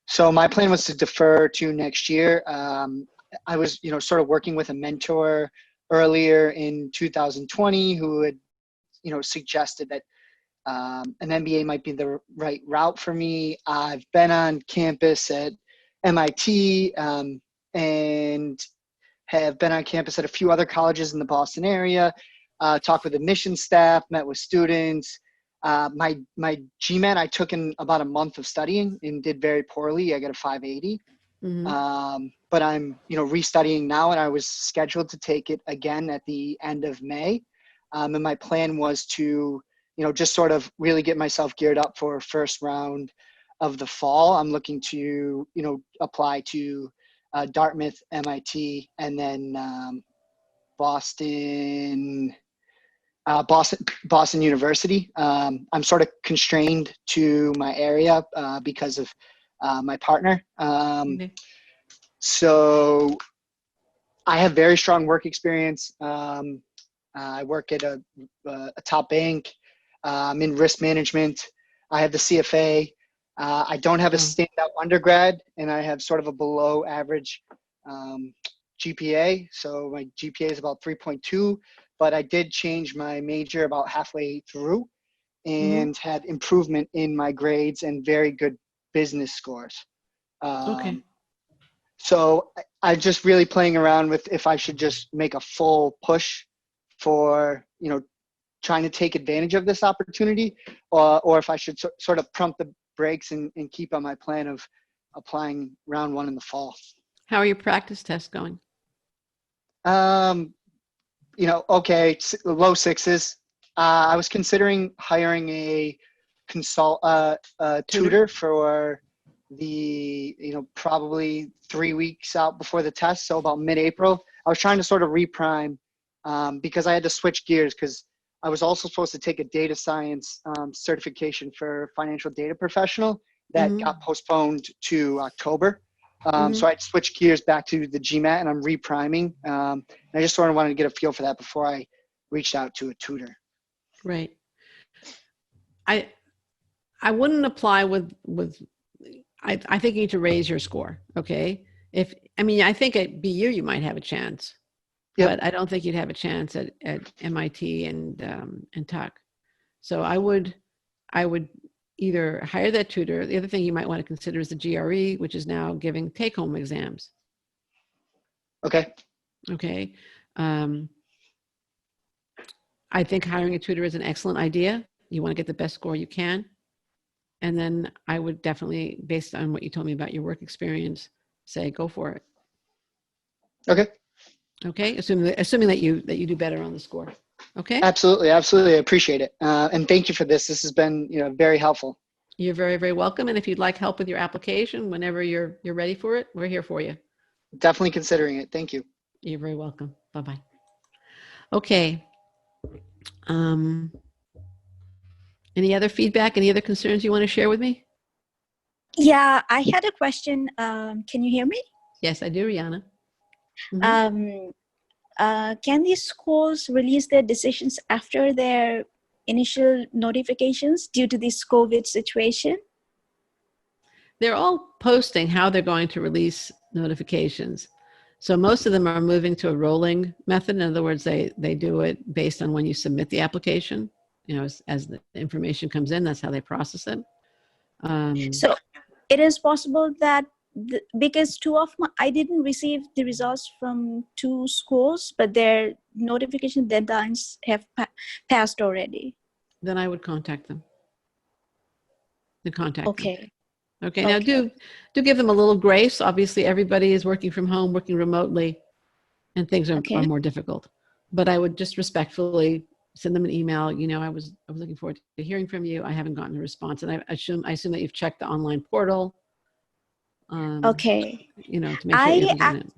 So my plan was to defer to next year. I was, sort of working with a mentor earlier in 2020 who had, suggested that an MBA might be the right route for me. I've been on campus at MIT and have been on campus at a few other colleges in the Boston area, talked with admissions staff, met with students. My GMAT I took in about a month of studying and did very poorly. I got a 580. But I'm, restudying now, and I was scheduled to take it again at the end of May. And my plan was to, just sort of really get myself geared up for first round of the fall. I'm looking to, apply to Dartmouth, MIT, and then Boston University. I'm sort of constrained to my area because of my partner. Okay. So I have very strong work experience. I work at a top bank. I'm in risk management. I have the CFA. I don't have a standout undergrad, and I have sort of a below average GPA. So my GPA is about 3.2, but I did change my major about halfway through and had improvement in my grades and very good business scores. Okay. So I'm just really playing around with if I should just make a full push for, trying to take advantage of this opportunity, or if I should sort of pump the brakes and keep on my plan of applying round 1 in the fall. How are your practice tests going? Okay, low 6s. I was considering hiring a tutor for the, probably 3 weeks out before the test. So about mid-April, I was trying to sort of reprime because I had to switch gears because I was also supposed to take a data science certification for financial data professional that got postponed to October. So I switched gears back to the GMAT, and I'm repriming. And I just sort of wanted to get a feel for that before I reached out to a tutor. Right. I wouldn't apply with I think you need to raise your score. Okay. I think at BU you might have a chance, but I don't think you'd have a chance at MIT and Tuck. So I would either hire that tutor. The other thing you might want to consider is the GRE, which is now giving take-home exams. Okay. Okay. I think hiring a tutor is an excellent idea. You want to get the best score you can. And then I would definitely, based on what you told me about your work experience, say go for it. Okay. Okay. Assuming that you do better on the score. Okay. Absolutely. I appreciate it. And thank you for this. This has been, very helpful. You're very, very welcome. And if you'd like help with your application, whenever you're ready for it, we're here for you. Definitely considering it. Thank you. You're very welcome. Bye-bye. Okay. Any other feedback? Any other concerns you want to share with me? Yeah, I had a question. Can you hear me? Yes, I do, Rihanna. Can these schools release their decisions after their initial notifications due to this COVID situation? They're all posting how they're going to release notifications. So most of them are moving to a rolling method. In other words, they do it based on when you submit the application. As the information comes in, that's how they process it. So it is possible that because I didn't receive the results from 2 schools, but their notification deadlines have passed already. Then I would contact them. Contact them. Okay. Okay. Now Okay. do give them a little grace. Obviously, everybody is working from home, working remotely, and things are Okay. more difficult. But I would just respectfully send them an email. You know, I was looking forward to hearing from you. I haven't gotten a response, and I assume that you've checked the online portal. Okay. You know, to make sure you haven't gotten it.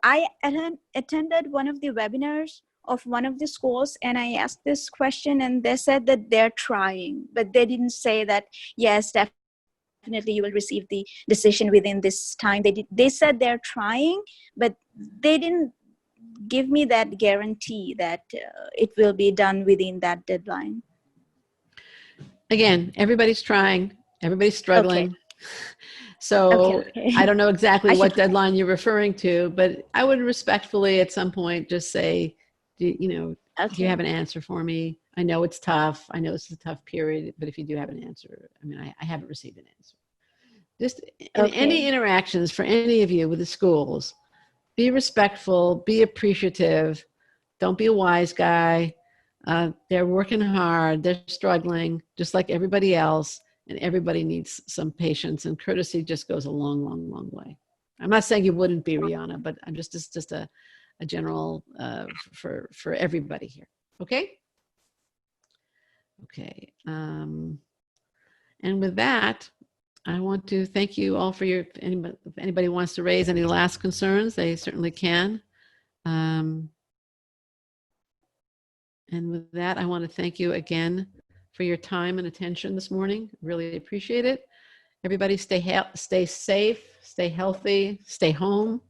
I attended one of the webinars of one of the schools, and I asked this question, and they said that they're trying, but they didn't say that, yes, definitely you will receive the decision within this time. They said they're trying, but they didn't give me that guarantee that it will be done within that deadline. Again, everybody's trying, everybody's struggling. Okay. So Okay. I don't know exactly I what should- deadline you're referring to, but I would respectfully at some point just say, do you have an answer for me? I know it's tough. I know this is a tough period, but if you do have an answer, I mean, I haven't received an answer. Just in any interactions for any of you with the schools, be respectful, be appreciative. Don't be a wise guy. They're working hard. They're struggling just like everybody else. And everybody needs some patience, and courtesy just goes a long, long, long way. I'm not saying you wouldn't be, Rihanna, but I'm just a general for everybody here. Okay. Okay. And with that, I want to thank you all for if anybody wants to raise any last concerns, they certainly can. And with that, I want to thank you again for your time and attention this morning. Really appreciate it. Everybody stay safe, stay healthy, stay home.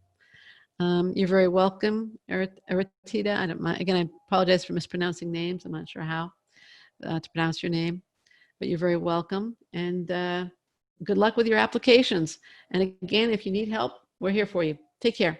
You're very welcome, Aratita. I don't mind. Again, I apologize for mispronouncing names. I'm not sure how to pronounce your name, but you're very welcome. And good luck with your applications. And again, if you need help, we're here for you. Take care.